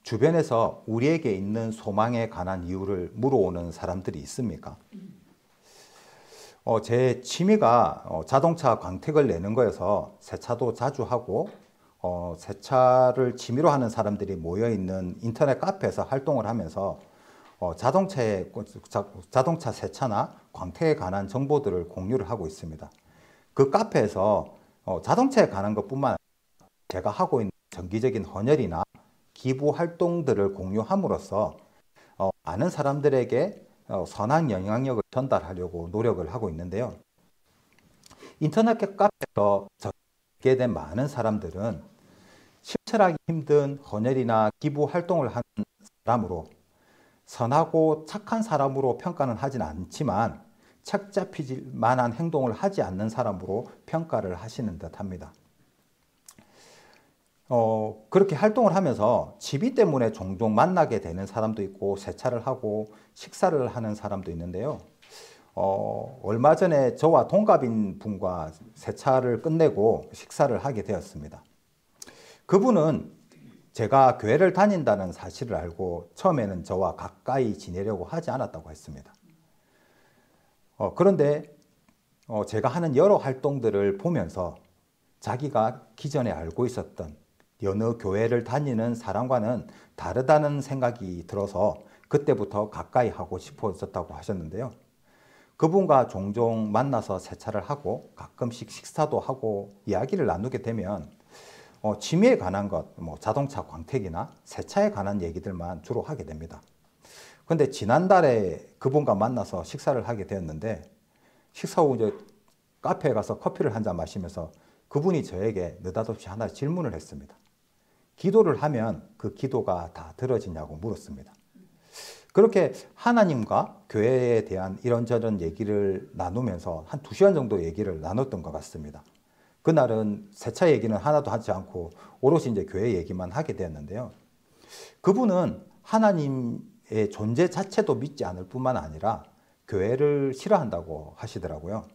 주변에서 우리에게 있는 소망에 관한 이유를 물어오는 사람들이 있습니까? 제 취미가 자동차 광택을 내는 거여서 세차도 자주 하고 세차를 취미로 하는 사람들이 모여있는 인터넷 카페에서 활동을 하면서 자동차 세차나 광택에 관한 정보들을 공유를 하고 있습니다. 그 카페에서 자동차에 관한 것뿐만 아니라 제가 하고 있는 정기적인 헌혈이나 기부 활동들을 공유함으로써 많은 사람들에게 선한 영향력을 전달하려고 노력을 하고 있는데요. 인터넷 카페에서 접하게 된 많은 사람들은 실천하기 힘든 헌혈이나 기부 활동을 하는 사람으로 선하고 착한 사람으로 평가는 하진 않지만 책 잡힐 만한 행동을 하지 않는 사람으로 평가를 하시는 듯 합니다. 그렇게 활동을 하면서 집이 때문에 종종 만나게 되는 사람도 있고 세차를 하고 식사를 하는 사람도 있는데요. 얼마 전에 저와 동갑인 분과 세차를 끝내고 식사를 하게 되었습니다. 그분은 제가 교회를 다닌다는 사실을 알고 처음에는 저와 가까이 지내려고 하지 않았다고 했습니다. 그런데 제가 하는 여러 활동들을 보면서 자기가 기존에 알고 있었던 여느 교회를 다니는 사람과는 다르다는 생각이 들어서 그때부터 가까이 하고 싶어졌다고 하셨는데요. 그분과 종종 만나서 세차를 하고 가끔씩 식사도 하고 이야기를 나누게 되면 취미에 관한 것, 자동차 광택이나 세차에 관한 얘기들만 주로 하게 됩니다. 그런데 지난달에 그분과 만나서 식사를 하게 되었는데 식사 후 이제 카페에 가서 커피를 한 잔 마시면서 그분이 저에게 느닷없이 하나 질문을 했습니다. 기도를 하면 그 기도가 다 들어지냐고 물었습니다. 그렇게 하나님과 교회에 대한 이런저런 얘기를 나누면서 한 2시간 정도 얘기를 나눴던 것 같습니다. 그날은 세차 얘기는 하나도 하지 않고 오롯이 이제 교회 얘기만 하게 되었는데요. 그분은 하나님의 존재 자체도 믿지 않을 뿐만 아니라 교회를 싫어한다고 하시더라고요.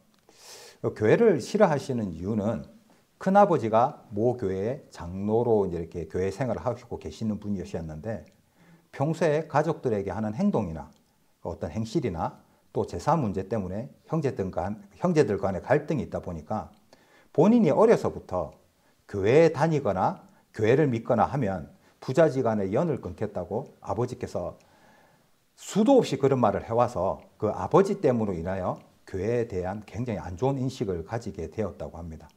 교회를 싫어하시는 이유는 큰아버지가 모 교회의 장로로 이렇게 교회 생활을 하시고 계시는 분이셨는데 평소에 가족들에게 하는 행동이나 어떤 행실이나 또 제사 문제 때문에 형제들 간의 갈등이 있다 보니까 본인이 어려서부터 교회에 다니거나 교회를 믿거나 하면 부자지간의 연을 끊겠다고 아버지께서 수도 없이 그런 말을 해와서 그 아버지 때문으로 인하여 교회에 대한 굉장히 안 좋은 인식을 가지게 되었다고 합니다.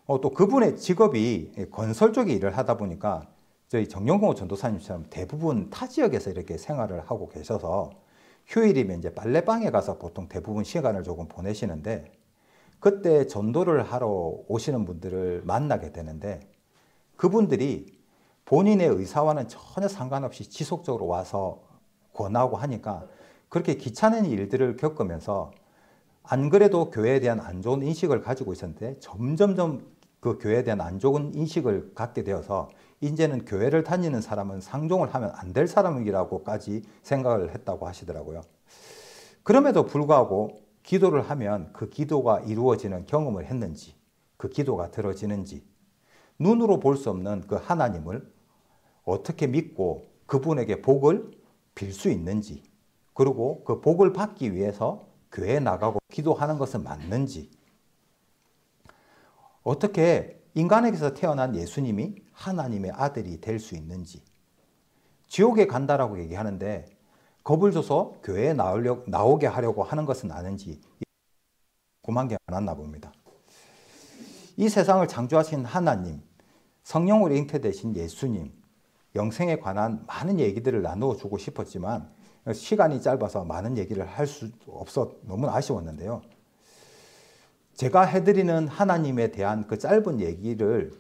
또 그분의 직업이 건설 쪽에 일을 하다 보니까 저희 정영공 전도사님처럼 대부분 타 지역에서 이렇게 생활을 하고 계셔서 휴일이면 이제 빨래방에 가서 보통 대부분 시간을 조금 보내시는데 그때 전도를 하러 오시는 분들을 만나게 되는데 그분들이 본인의 의사와는 전혀 상관없이 지속적으로 와서 권하고 하니까 그렇게 귀찮은 일들을 겪으면서 안 그래도 교회에 대한 안 좋은 인식을 가지고 있었는데 점점점 그 교회에 대한 안 좋은 인식을 갖게 되어서 이제는 교회를 다니는 사람은 상종을 하면 안 될 사람이라고까지 생각을 했다고 하시더라고요. 그럼에도 불구하고 기도를 하면 그 기도가 이루어지는 경험을 했는지, 그 기도가 들어지는지, 눈으로 볼 수 없는 그 하나님을 어떻게 믿고 그분에게 복을 빌 수 있는지, 그리고 그 복을 받기 위해서 교회에 나가고 기도하는 것은 맞는지, 어떻게 인간에게서 태어난 예수님이 하나님의 아들이 될 수 있는지, 지옥에 간다라고 얘기하는데 겁을 줘서 교회에 나오게 하려고 하는 것은 아닌지 궁금한 게 많았나 봅니다. 이 세상을 창조하신 하나님, 성령으로 잉태되신 예수님, 영생에 관한 많은 얘기들을 나누어 주고 싶었지만 시간이 짧아서 많은 얘기를 할 수 없어 너무 아쉬웠는데요. 제가 해드리는 하나님에 대한 그 짧은 얘기를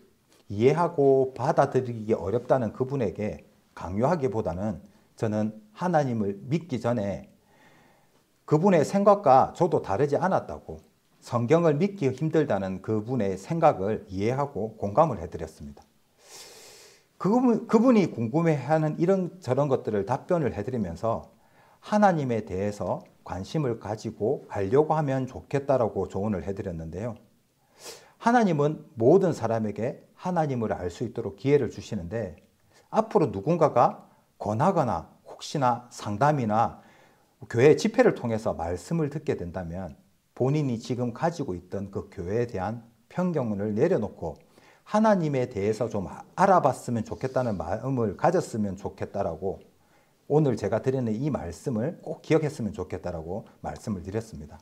이해하고 받아들이기 어렵다는 그분에게 강요하기보다는 저는 하나님을 믿기 전에 그분의 생각과 저도 다르지 않았다고, 성경을 믿기 힘들다는 그분의 생각을 이해하고 공감을 해드렸습니다. 그분이 궁금해하는 이런저런 것들을 답변을 해드리면서 하나님에 대해서 관심을 가지고 알려고 하면 좋겠다라고 조언을 해드렸는데요. 하나님은 모든 사람에게 하나님을 알 수 있도록 기회를 주시는데, 앞으로 누군가가 권하거나 혹시나 상담이나 교회 집회를 통해서 말씀을 듣게 된다면 본인이 지금 가지고 있던 그 교회에 대한 편견을 내려놓고 하나님에 대해서 좀 알아봤으면 좋겠다는 마음을 가졌으면 좋겠다라고, 오늘 제가 드리는 이 말씀을 꼭 기억했으면 좋겠다라고 말씀을 드렸습니다.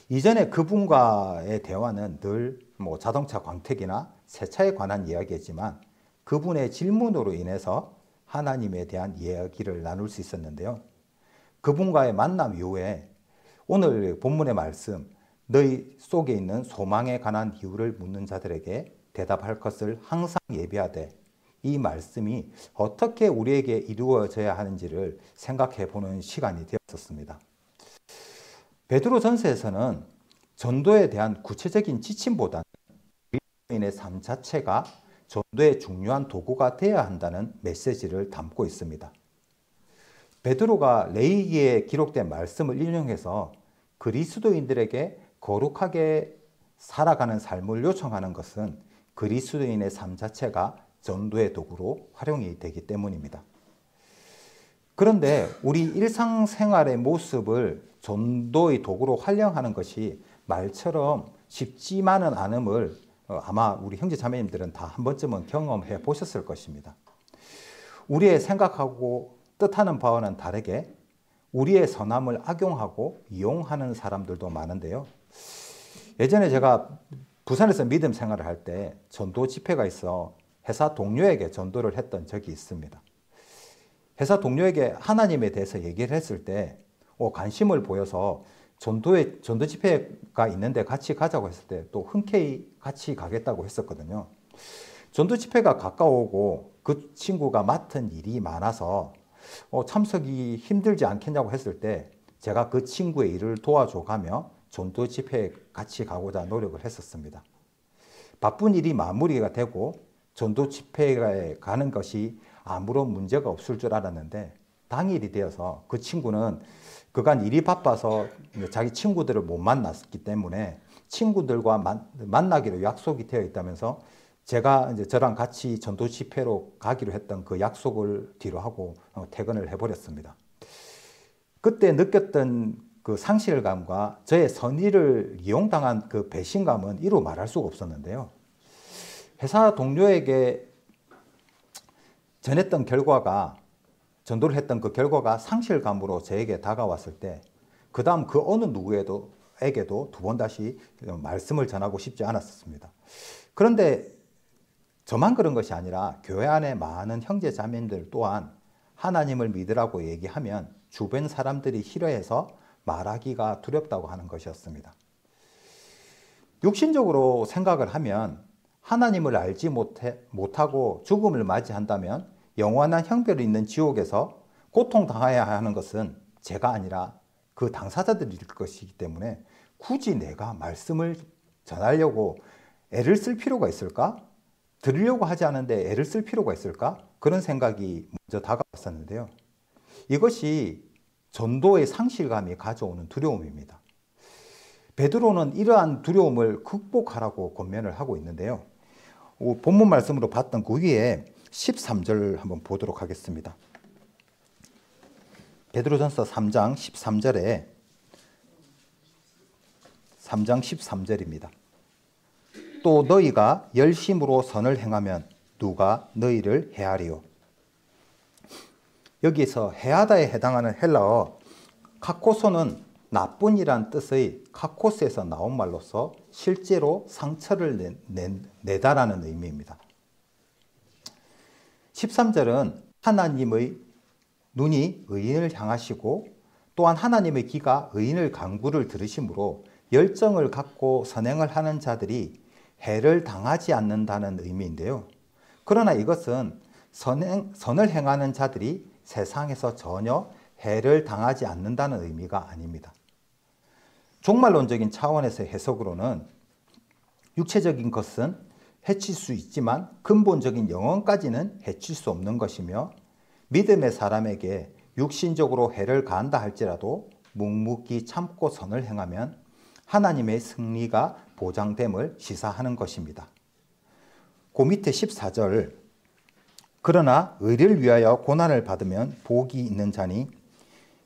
이전에 그분과의 대화는 늘 자동차 광택이나 세차에 관한 이야기였지만 그분의 질문으로 인해서 하나님에 대한 이야기를 나눌 수 있었는데요. 그분과의 만남 이후에 오늘 본문의 말씀, 너희 속에 있는 소망에 관한 이유를 묻는 자들에게 대답할 것을 항상 예비하되, 이 말씀이 어떻게 우리에게 이루어져야 하는지를 생각해 보는 시간이 되었었습니다. 베드로전서에서는 전도에 대한 구체적인 지침보다는 그리스도인의 삶 자체가 전도의 중요한 도구가 되어야 한다는 메시지를 담고 있습니다. 베드로가 레위기에 기록된 말씀을 인용해서 그리스도인들에게 거룩하게 살아가는 삶을 요청하는 것은 그리스도인의 삶 자체가 전도의 도구로 활용이 되기 때문입니다. 그런데 우리 일상생활의 모습을 전도의 도구로 활용하는 것이 말처럼 쉽지만은 않음을 아마 우리 형제 자매님들은 다 한 번쯤은 경험해 보셨을 것입니다. 우리의 생각하고 뜻하는 바와는 다르게 우리의 선함을 악용하고 이용하는 사람들도 많은데요. 예전에 제가 부산에서 믿음 생활을 할 때 전도 집회가 있어 회사 동료에게 전도를 했던 적이 있습니다. 회사 동료에게 하나님에 대해서 얘기를 했을 때 관심을 보여서 전도 집회가 있는데 같이 가자고 했을 때 또 흔쾌히 같이 가겠다고 했었거든요. 전도 집회가 가까우고 그 친구가 맡은 일이 많아서 참석이 힘들지 않겠냐고 했을 때 제가 그 친구의 일을 도와줘 가며 전도 집회에 같이 가고자 노력을 했었습니다. 바쁜 일이 마무리가 되고 전도 집회에 가는 것이 아무런 문제가 없을 줄 알았는데 당일이 되어서 그 친구는 그간 일이 바빠서 자기 친구들을 못 만났기 때문에 친구들과 만나기로 약속이 되어 있다면서 제가 이제 저랑 같이 전도 집회로 가기로 했던 그 약속을 뒤로 하고 퇴근을 해버렸습니다. 그때 느꼈던 그 상실감과 저의 선의를 이용당한 그 배신감은 이루 말할 수가 없었는데요. 회사 동료에게 전했던 결과가, 전도를 했던 그 결과가 상실감으로 저에게 다가왔을 때 그 다음 그 어느 누구에게도 두 번 다시 말씀을 전하고 싶지 않았습니다. 그런데 저만 그런 것이 아니라 교회 안에 많은 형제 자매들 또한 하나님을 믿으라고 얘기하면 주변 사람들이 싫어해서 말하기가 두렵다고 하는 것이었습니다. 육신적으로 생각을 하면 하나님을 알지 못하고 죽음을 맞이한다면 영원한 형벌이 있는 지옥에서 고통당해야 하는 것은 제가 아니라 그 당사자들일 것이기 때문에 굳이 내가 말씀을 전하려고 애를 쓸 필요가 있을까? 들으려고 하지 않은데 애를 쓸 필요가 있을까? 그런 생각이 먼저 다가왔었는데요. 이것이 전도의 상실감이 가져오는 두려움입니다. 베드로는 이러한 두려움을 극복하라고 권면을 하고 있는데요. 본문 말씀으로 봤던 그 위에 13절 한번 보도록 하겠습니다. 베드로전서 3장 13절입니다. 또 너희가 열심으로 선을 행하면 누가 너희를 해하리요. 여기에서 해하다에 해당하는 헬라어 카코소는 나쁜이란 뜻의 카코스에서 나온 말로서 실제로 상처를 내다라는 의미입니다. 13절은 하나님의 눈이 의인을 향하시고 또한 하나님의 귀가 의인의 간구를 들으심으로 열정을 갖고 선행을 하는 자들이 해를 당하지 않는다는 의미인데요. 그러나 이것은 선을 행하는 자들이 세상에서 전혀 해를 당하지 않는다는 의미가 아닙니다. 종말론적인 차원에서의 해석으로는 육체적인 것은 해칠 수 있지만 근본적인 영혼까지는 해칠 수 없는 것이며 믿음의 사람에게 육신적으로 해를 가한다 할지라도 묵묵히 참고 선을 행하면 하나님의 승리가 보장됨을 시사하는 것입니다. 그 밑에 14절 그러나 의를 위하여 고난을 받으면 복이 있는 자니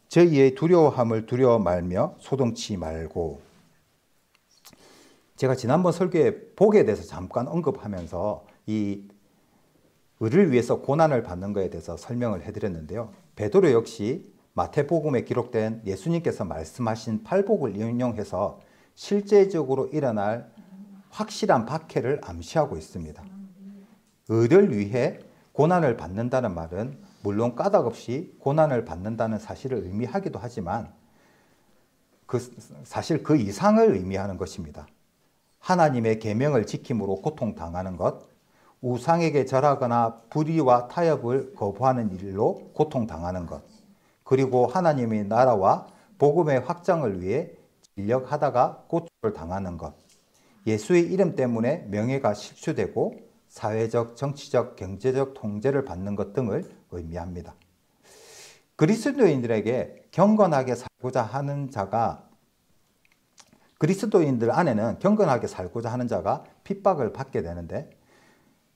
저희의 두려워함을 두려워 말며 소동치 말고. 제가 지난번 설교에 복에 대해서 잠깐 언급하면서 이 의를 위해서 고난을 받는 것에 대해서 설명을 해드렸는데요. 베드로 역시 마태복음에 기록된 예수님께서 말씀하신 팔복을 인용해서 실제적으로 일어날 확실한 박해를 암시하고 있습니다. 의를 위해 고난을 받는다는 말은 물론 까닭없이 고난을 받는다는 사실을 의미하기도 하지만 사실 그 이상을 의미하는 것입니다. 하나님의 계명을 지킴으로 고통당하는 것, 우상에게 절하거나 불의와 타협을 거부하는 일로 고통당하는 것, 그리고 하나님의 나라와 복음의 확장을 위해 진력하다가 고초를 당하는 것, 예수의 이름 때문에 명예가 실추되고 사회적, 정치적, 경제적 통제를 받는 것 등을 의미합니다. 그리스도인들에게 경건하게 살고자 하는 자가 그리스도인들 안에는 경건하게 살고자 하는 자가 핍박을 받게 되는데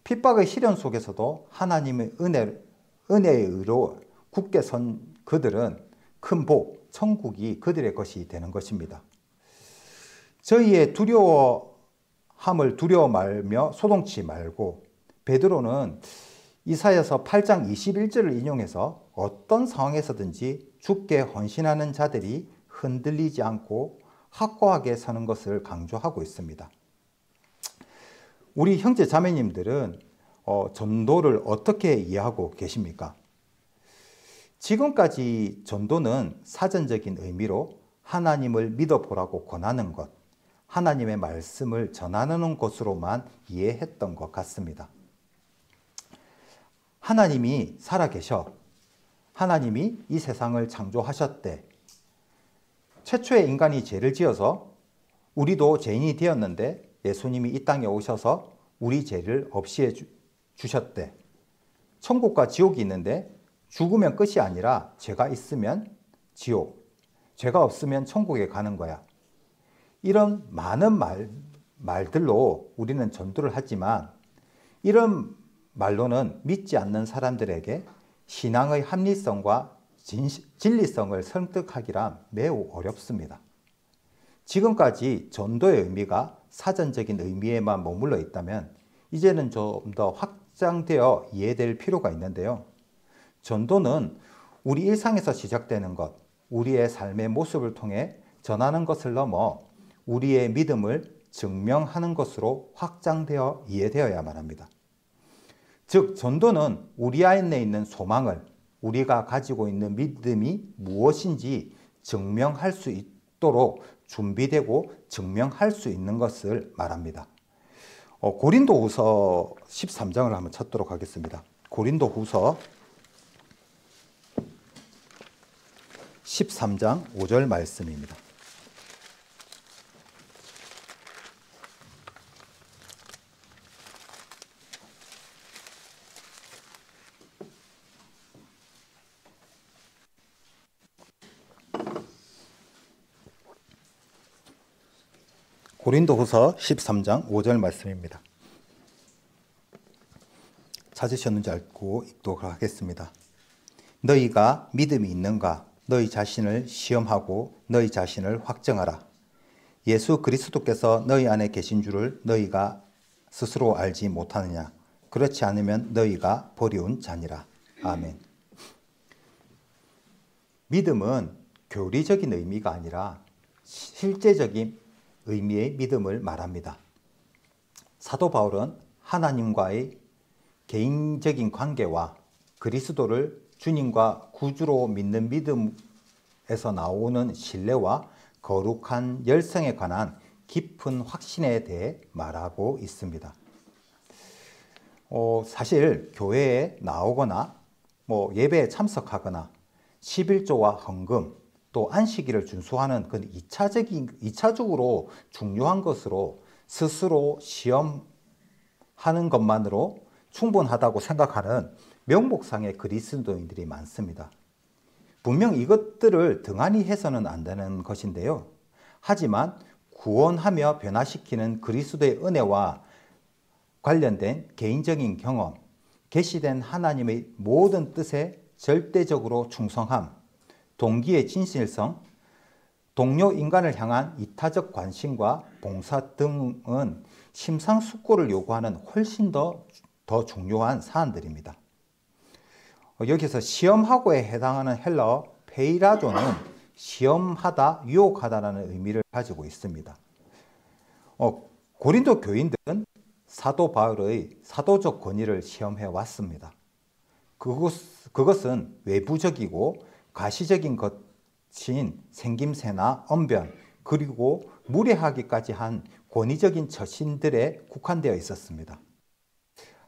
핍박의 시련 속에서도 하나님의 은혜의 의로 굳게 선 그들은 큰 복, 천국이 그들의 것이 되는 것입니다. 저희의 두려워함을 두려워 말며 소동치 말고 베드로는 이사야서 8장 21절을 인용해서 어떤 상황에서든지 주께 헌신하는 자들이 흔들리지 않고 확고하게 서는 것을 강조하고 있습니다. 우리 형제 자매님들은 전도를 어떻게 이해하고 계십니까? 지금까지 전도는 사전적인 의미로 하나님을 믿어보라고 권하는 것, 하나님의 말씀을 전하는 것으로만 이해했던 것 같습니다. 하나님이 살아계셔. 하나님이 이 세상을 창조하셨대. 최초의 인간이 죄를 지어서 우리도 죄인이 되었는데 예수님이 이 땅에 오셔서 우리 죄를 없이해 주셨대. 천국과 지옥이 있는데 죽으면 끝이 아니라 죄가 있으면 지옥, 죄가 없으면 천국에 가는 거야. 이런 많은 말들로 우리는 전도를 하지만 이런 말로는 믿지 않는 사람들에게 신앙의 합리성과 진리성을 설득하기란 매우 어렵습니다. 지금까지 전도의 의미가 사전적인 의미에만 머물러 있다면 이제는 좀 더 확장되어 이해될 필요가 있는데요. 전도는 우리 일상에서 시작되는 것, 우리의 삶의 모습을 통해 전하는 것을 넘어 우리의 믿음을 증명하는 것으로 확장되어 이해되어야만 합니다. 즉 전도는 우리 안에 있는 소망을 우리가 가지고 있는 믿음이 무엇인지 증명할 수 있도록 준비되고 증명할 수 있는 것을 말합니다. 고린도후서 13장을 한번 찾도록 하겠습니다. 고린도후서 13장 5절 말씀입니다. 고린도후서 13장 5절 말씀입니다. 찾으셨는지 알고 읽도록 하겠습니다. 너희가 믿음이 있는가? 너희 자신을 시험하고 너희 자신을 확정하라. 예수 그리스도께서 너희 안에 계신 줄을 너희가 스스로 알지 못하느냐? 그렇지 않으면 너희가 버려온 자니라. 아멘. 믿음은 교리적인 의미가 아니라 실제적인 의미의 믿음을 말합니다. 사도 바울은 하나님과의 개인적인 관계와 그리스도를 주님과 구주로 믿는 믿음에서 나오는 신뢰와 거룩한 열성에 관한 깊은 확신에 대해 말하고 있습니다. 사실 교회에 나오거나 예배에 참석하거나 11조와 헌금 또 안식일을 준수하는 그 2차적으로 중요한 것으로 스스로 시험하는 것만으로 충분하다고 생각하는 명목상의 그리스도인들이 많습니다. 분명 이것들을 등한히 해서는 안 되는 것인데요. 하지만 구원하며 변화시키는 그리스도의 은혜와 관련된 개인적인 경험, 계시된 하나님의 모든 뜻에 절대적으로 충성함, 동기의 진실성, 동료 인간을 향한 이타적 관심과 봉사 등은 심상숙고를 요구하는 훨씬 더 중요한 사안들입니다. 여기서 시험하고에 해당하는 헬라어 페이라조는 시험하다, 유혹하다라는 의미를 가지고 있습니다. 고린도 교인들은 사도 바울의 사도적 권위를 시험해 왔습니다. 그것은 외부적이고 가시적인 것인 생김새나 언변, 그리고 무례하기까지 한 권위적인 처신들에 국한되어 있었습니다.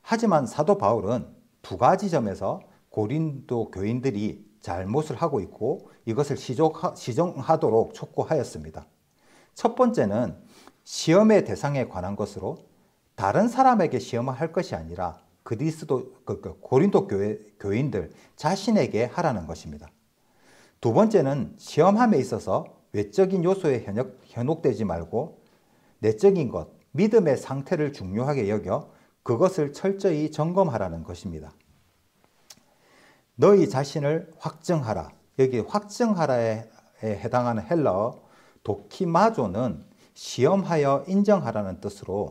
하지만 사도 바울은 두 가지 점에서 고린도 교인들이 잘못을 하고 있고 이것을 시정하도록 촉구하였습니다. 첫 번째는 시험의 대상에 관한 것으로 다른 사람에게 시험을 할 것이 아니라 고린도 교인들 자신에게 하라는 것입니다. 두 번째는 시험함에 있어서 외적인 요소에 현혹되지 말고 내적인 것, 믿음의 상태를 중요하게 여겨 그것을 철저히 점검하라는 것입니다. 너희 자신을 확증하라. 여기 확증하라에 해당하는 헬라어 도키마조는 시험하여 인정하라는 뜻으로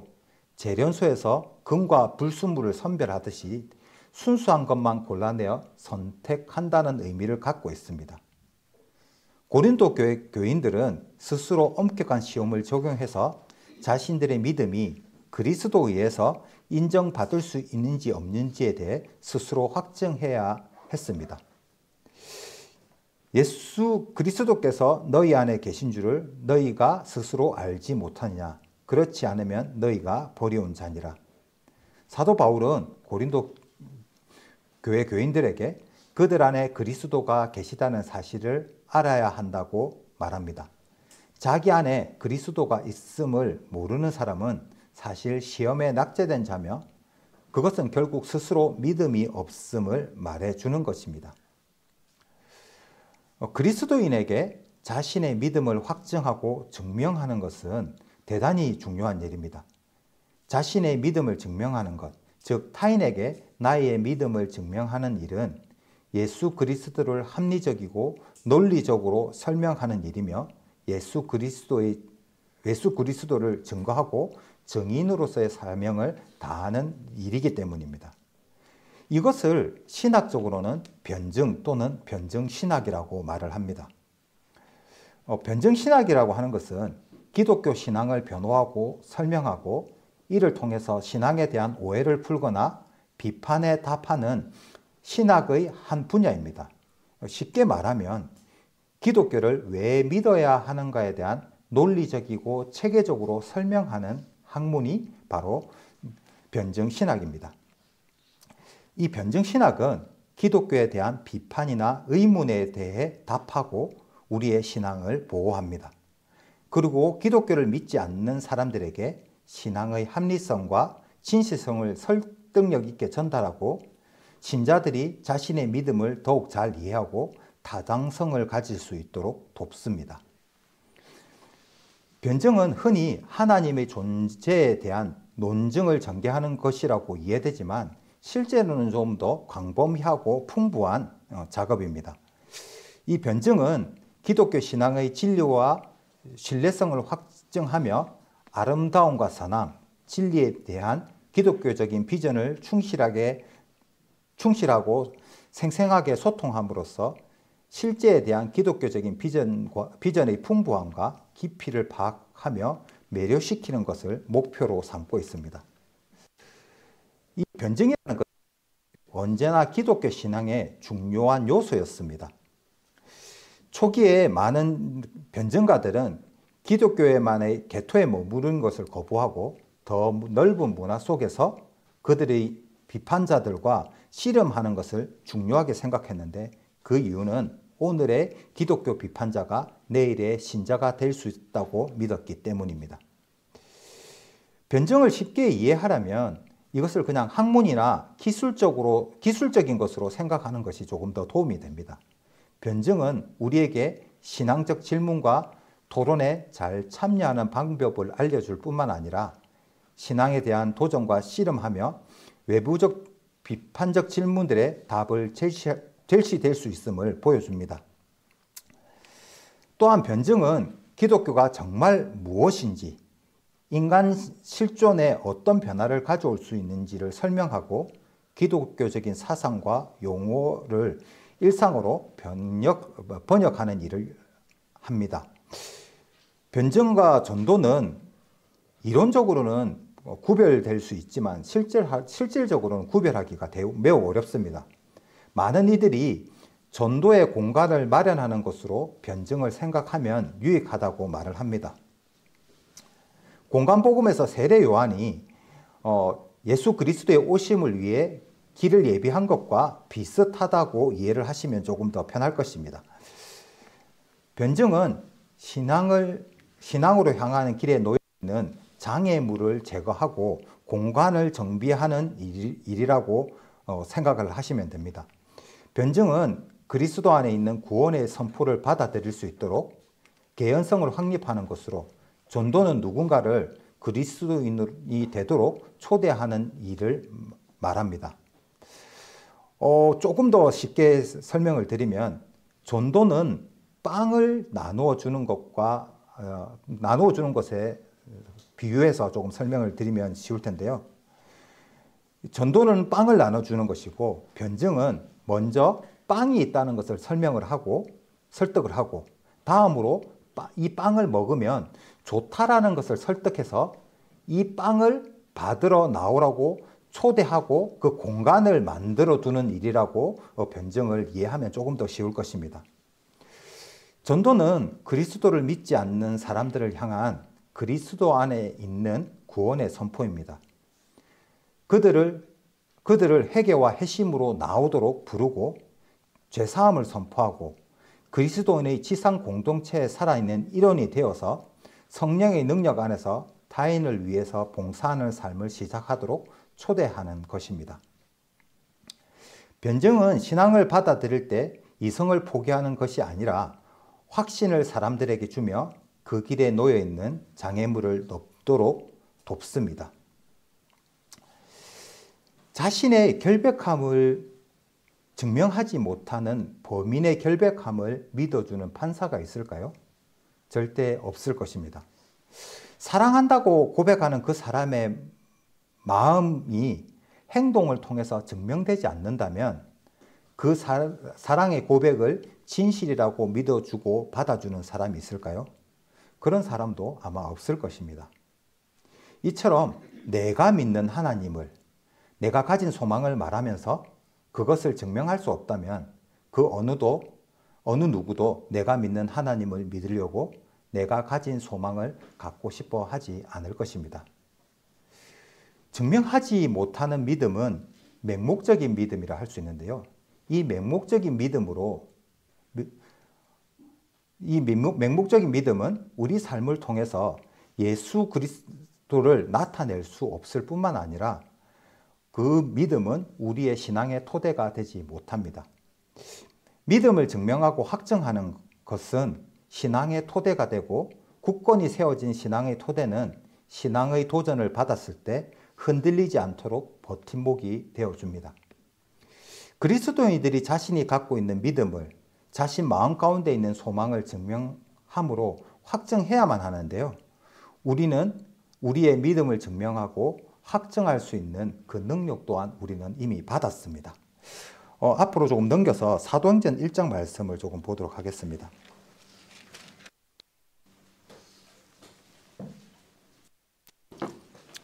재련소에서 금과 불순물을 선별하듯이 순수한 것만 골라내어 선택한다는 의미를 갖고 있습니다. 고린도 교인들은 스스로 엄격한 시험을 적용해서 자신들의 믿음이 그리스도에 의해서 인정받을 수 있는지 없는지에 대해 스스로 확증해야 했습니다. 예수 그리스도께서 너희 안에 계신 줄을 너희가 스스로 알지 못하느냐? 그렇지 않으면 너희가 버려온 자니라. 사도 바울은 고린도 교회 교인들에게 그들 안에 그리스도가 계시다는 사실을 알아야 한다고 말합니다. 자기 안에 그리스도가 있음을 모르는 사람은 사실 시험에 낙제된 자며 그것은 결국 스스로 믿음이 없음을 말해주는 것입니다. 그리스도인에게 자신의 믿음을 확증하고 증명하는 것은 대단히 중요한 일입니다. 자신의 믿음을 증명하는 것, 즉 타인에게 나의 믿음을 증명하는 일은 예수 그리스도를 합리적이고 논리적으로 설명하는 일이며 예수 그리스도를 증거하고 증인으로서의 사명을 다하는 일이기 때문입니다. 이것을 신학적으로는 변증 또는 변증신학이라고 말을 합니다. 변증신학이라고 하는 것은 기독교 신앙을 변호하고 설명하고 이를 통해서 신앙에 대한 오해를 풀거나 비판에 답하는 신학의 한 분야입니다. 쉽게 말하면 기독교를 왜 믿어야 하는가에 대한 논리적이고 체계적으로 설명하는 학문이 바로 변증신학입니다. 이 변증신학은 기독교에 대한 비판이나 의문에 대해 답하고 우리의 신앙을 보호합니다. 그리고 기독교를 믿지 않는 사람들에게 신앙의 합리성과 진실성을 설득력 있게 전달하고 신자들이 자신의 믿음을 더욱 잘 이해하고 타당성을 가질 수 있도록 돕습니다. 변증은 흔히 하나님의 존재에 대한 논증을 전개하는 것이라고 이해되지만 실제로는 좀 더 광범위하고 풍부한 작업입니다. 이 변증은 기독교 신앙의 진리와 신뢰성을 확증하며 아름다움과 선함, 진리에 대한 기독교적인 비전을 충실하고 생생하게 소통함으로써 실제에 대한 기독교적인 비전의 풍부함과 깊이를 파악하며 매료시키는 것을 목표로 삼고 있습니다. 이 변증이라는 것은 언제나 기독교 신앙의 중요한 요소였습니다. 초기에 많은 변증가들은 기독교에만의 개토에 머무르는 것을 거부하고 더 넓은 문화 속에서 그들의 비판자들과 씨름하는 것을 중요하게 생각했는데, 그 이유는 오늘의 기독교 비판자가 내일의 신자가 될 수 있다고 믿었기 때문입니다. 변증을 쉽게 이해하려면 이것을 그냥 학문이나 기술적인 것으로 생각하는 것이 조금 더 도움이 됩니다. 변증은 우리에게 신앙적 질문과 토론에 잘 참여하는 방법을 알려줄 뿐만 아니라 신앙에 대한 도전과 씨름하며 외부적 비판적 질문들의 답을 제시될 수 있음을 보여줍니다. 또한 변증은 기독교가 정말 무엇인지, 인간 실존에 어떤 변화를 가져올 수 있는지를 설명하고 기독교적인 사상과 용어를 일상어로 번역하는 일을 합니다. 변증과 전도는 이론적으로는 구별될 수 있지만 실질적으로는 구별하기가 매우 어렵습니다. 많은 이들이 전도의 공간을 마련하는 것으로 변증을 생각하면 유익하다고 말을 합니다. 공간복음에서 세례 요한이 예수 그리스도의 오심을 위해 길을 예비한 것과 비슷하다고 이해를 하시면 조금 더 편할 것입니다. 변증은 신앙으로 향하는 길에 놓여 있는 장애물을 제거하고 공간을 정비하는 일이라고 생각을 하시면 됩니다. 변증은 그리스도 안에 있는 구원의 선포를 받아들일 수 있도록 개연성을 확립하는 것으로, 전도는 누군가를 그리스도인이 되도록 초대하는 일을 말합니다. 조금 더 쉽게 설명을 드리면, 전도는 빵을 나누어 주는 것에 비유해서 조금 설명을 드리면 쉬울 텐데요. 전도는 빵을 나눠주는 것이고, 변증은 먼저 빵이 있다는 것을 설명을 하고 설득을 하고, 다음으로 이 빵을 먹으면 좋다라는 것을 설득해서 이 빵을 받으러 나오라고 초대하고 그 공간을 만들어 두는 일이라고 변증을 이해하면 조금 더 쉬울 것입니다. 전도는 그리스도를 믿지 않는 사람들을 향한 그리스도 안에 있는 구원의 선포입니다. 그들을 회개와 회심으로 나오도록 부르고 죄사함을 선포하고 그리스도인의 지상 공동체에 살아있는 일원이 되어서 성령의 능력 안에서 타인을 위해서 봉사하는 삶을 시작하도록 초대하는 것입니다. 변증은 신앙을 받아들일 때 이성을 포기하는 것이 아니라 확신을 사람들에게 주며 그 길에 놓여 있는 장애물을 넘도록 돕습니다. 자신의 결백함을 증명하지 못하는 범인의 결백함을 믿어주는 판사가 있을까요? 절대 없을 것입니다. 사랑한다고 고백하는 그 사람의 마음이 행동을 통해서 증명되지 않는다면 그 사랑의 고백을 진실이라고 믿어주고 받아주는 사람이 있을까요? 그런 사람도 아마 없을 것입니다. 이처럼 내가 믿는 하나님을, 내가 가진 소망을 말하면서 그것을 증명할 수 없다면 그 어느 누구도 내가 믿는 하나님을 믿으려고 내가 가진 소망을 갖고 싶어 하지 않을 것입니다. 증명하지 못하는 믿음은 맹목적인 믿음이라 할 수 있는데요. 이 맹목적인 믿음은 우리 삶을 통해서 예수 그리스도를 나타낼 수 없을 뿐만 아니라 그 믿음은 우리의 신앙의 토대가 되지 못합니다. 믿음을 증명하고 확증하는 것은 신앙의 토대가 되고, 굳건히 세워진 신앙의 토대는 신앙의 도전을 받았을 때 흔들리지 않도록 버팀목이 되어줍니다. 그리스도인들이 자신이 갖고 있는 믿음을, 자신 마음 가운데 있는 소망을 증명함으로 확증해야만 하는데요. 우리는 우리의 믿음을 증명하고 확증할 수 있는 그 능력 또한 우리는 이미 받았습니다. 앞으로 조금 넘겨서 사도행전 1장 말씀을 조금 보도록 하겠습니다.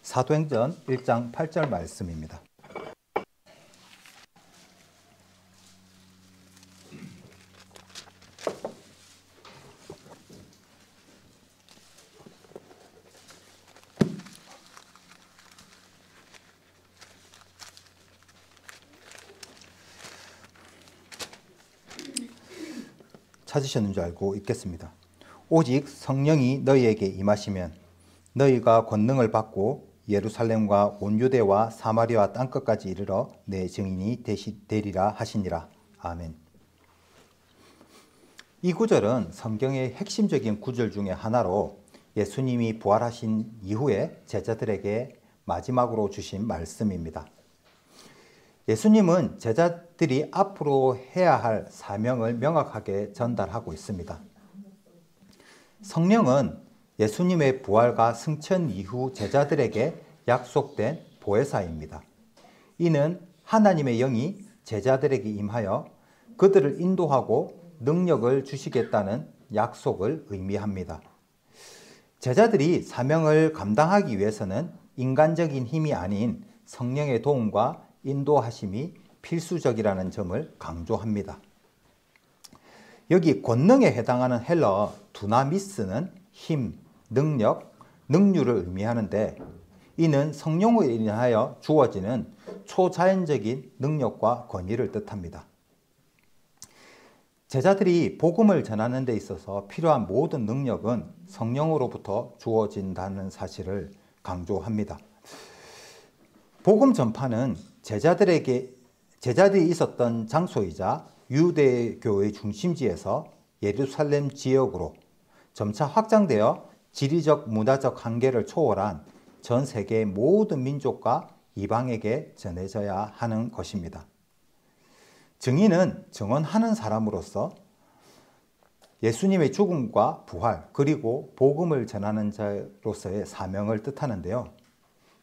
사도행전 1장 8절 말씀입니다. 찾으셨는 줄 알고 읽겠습니다. 오직 성령이 너희에게 임하시면 너희가 권능을 받고 예루살렘과 온 유대와 사마리아 땅끝까지 이르러 내 증인이 되리라 하시니라. 아멘. 이 구절은 성경의 핵심적인 구절 중에 하나로 예수님이 부활하신 이후에 제자들에게 마지막으로 주신 말씀입니다. 예수님은 제자들이 앞으로 해야 할 사명을 명확하게 전달하고 있습니다. 성령은 예수님의 부활과 승천 이후 제자들에게 약속된 보혜사입니다. 이는 하나님의 영이 제자들에게 임하여 그들을 인도하고 능력을 주시겠다는 약속을 의미합니다. 제자들이 사명을 감당하기 위해서는 인간적인 힘이 아닌 성령의 도움과 인도하심이 필수적이라는 점을 강조합니다. 여기 권능에 해당하는 헬러 두나미스는 힘, 능력, 능률을 의미하는데 이는 성령으로 인하여 주어지는 초자연적인 능력과 권위를 뜻합니다. 제자들이 복음을 전하는 데 있어서 필요한 모든 능력은 성령으로부터 주어진다는 사실을 강조합니다. 복음 전파는 제자들이 있었던 장소이자 유대교의 중심지에서 예루살렘 지역으로 점차 확장되어 지리적 문화적 한계를 초월한 전 세계의 모든 민족과 이방에게 전해져야 하는 것입니다. 증인은 증언하는 사람으로서 예수님의 죽음과 부활 그리고 복음을 전하는 자로서의 사명을 뜻하는데요.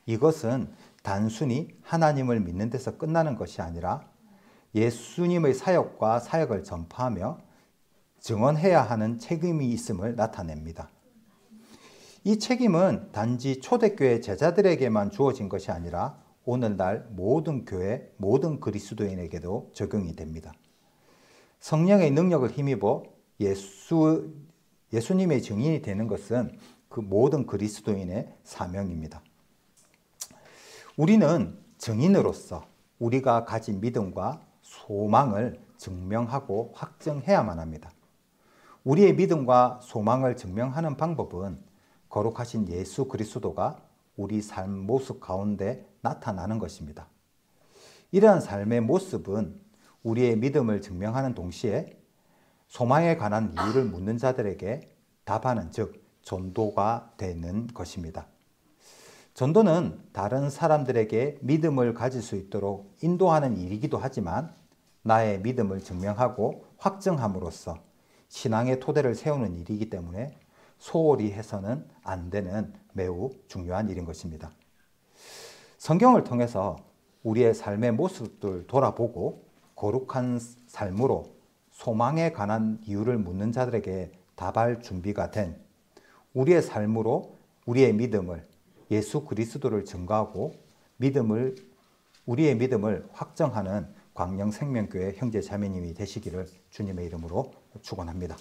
이것은 단순히 하나님을 믿는 데서 끝나는 것이 아니라 예수님의 사역과 사역을 전파하며 증언해야 하는 책임이 있음을 나타냅니다. 이 책임은 단지 초대교회 제자들에게만 주어진 것이 아니라 오늘날 모든 교회, 모든 그리스도인에게도 적용이 됩니다. 성령의 능력을 힘입어 예수님의 증인이 되는 것은 그 모든 그리스도인의 사명입니다. 우리는 증인으로서 우리가 가진 믿음과 소망을 증명하고 확증해야만 합니다. 우리의 믿음과 소망을 증명하는 방법은 거룩하신 예수 그리스도가 우리 삶 모습 가운데 나타나는 것입니다. 이러한 삶의 모습은 우리의 믿음을 증명하는 동시에 소망에 관한 이유를 묻는 자들에게 답하는 즉 전도가 되는 것입니다. 전도는 다른 사람들에게 믿음을 가질 수 있도록 인도하는 일이기도 하지만 나의 믿음을 증명하고 확증함으로써 신앙의 토대를 세우는 일이기 때문에 소홀히 해서는 안 되는 매우 중요한 일인 것입니다. 성경을 통해서 우리의 삶의 모습을 돌아보고 거룩한 삶으로 소망에 관한 이유를 묻는 자들에게 답할 준비가 된 우리의 삶으로 우리의 믿음을 예수 그리스도를 증거하고 우리의 믿음을 확정하는 광명생명교회 형제 자매님이 되시기를 주님의 이름으로 축원합니다.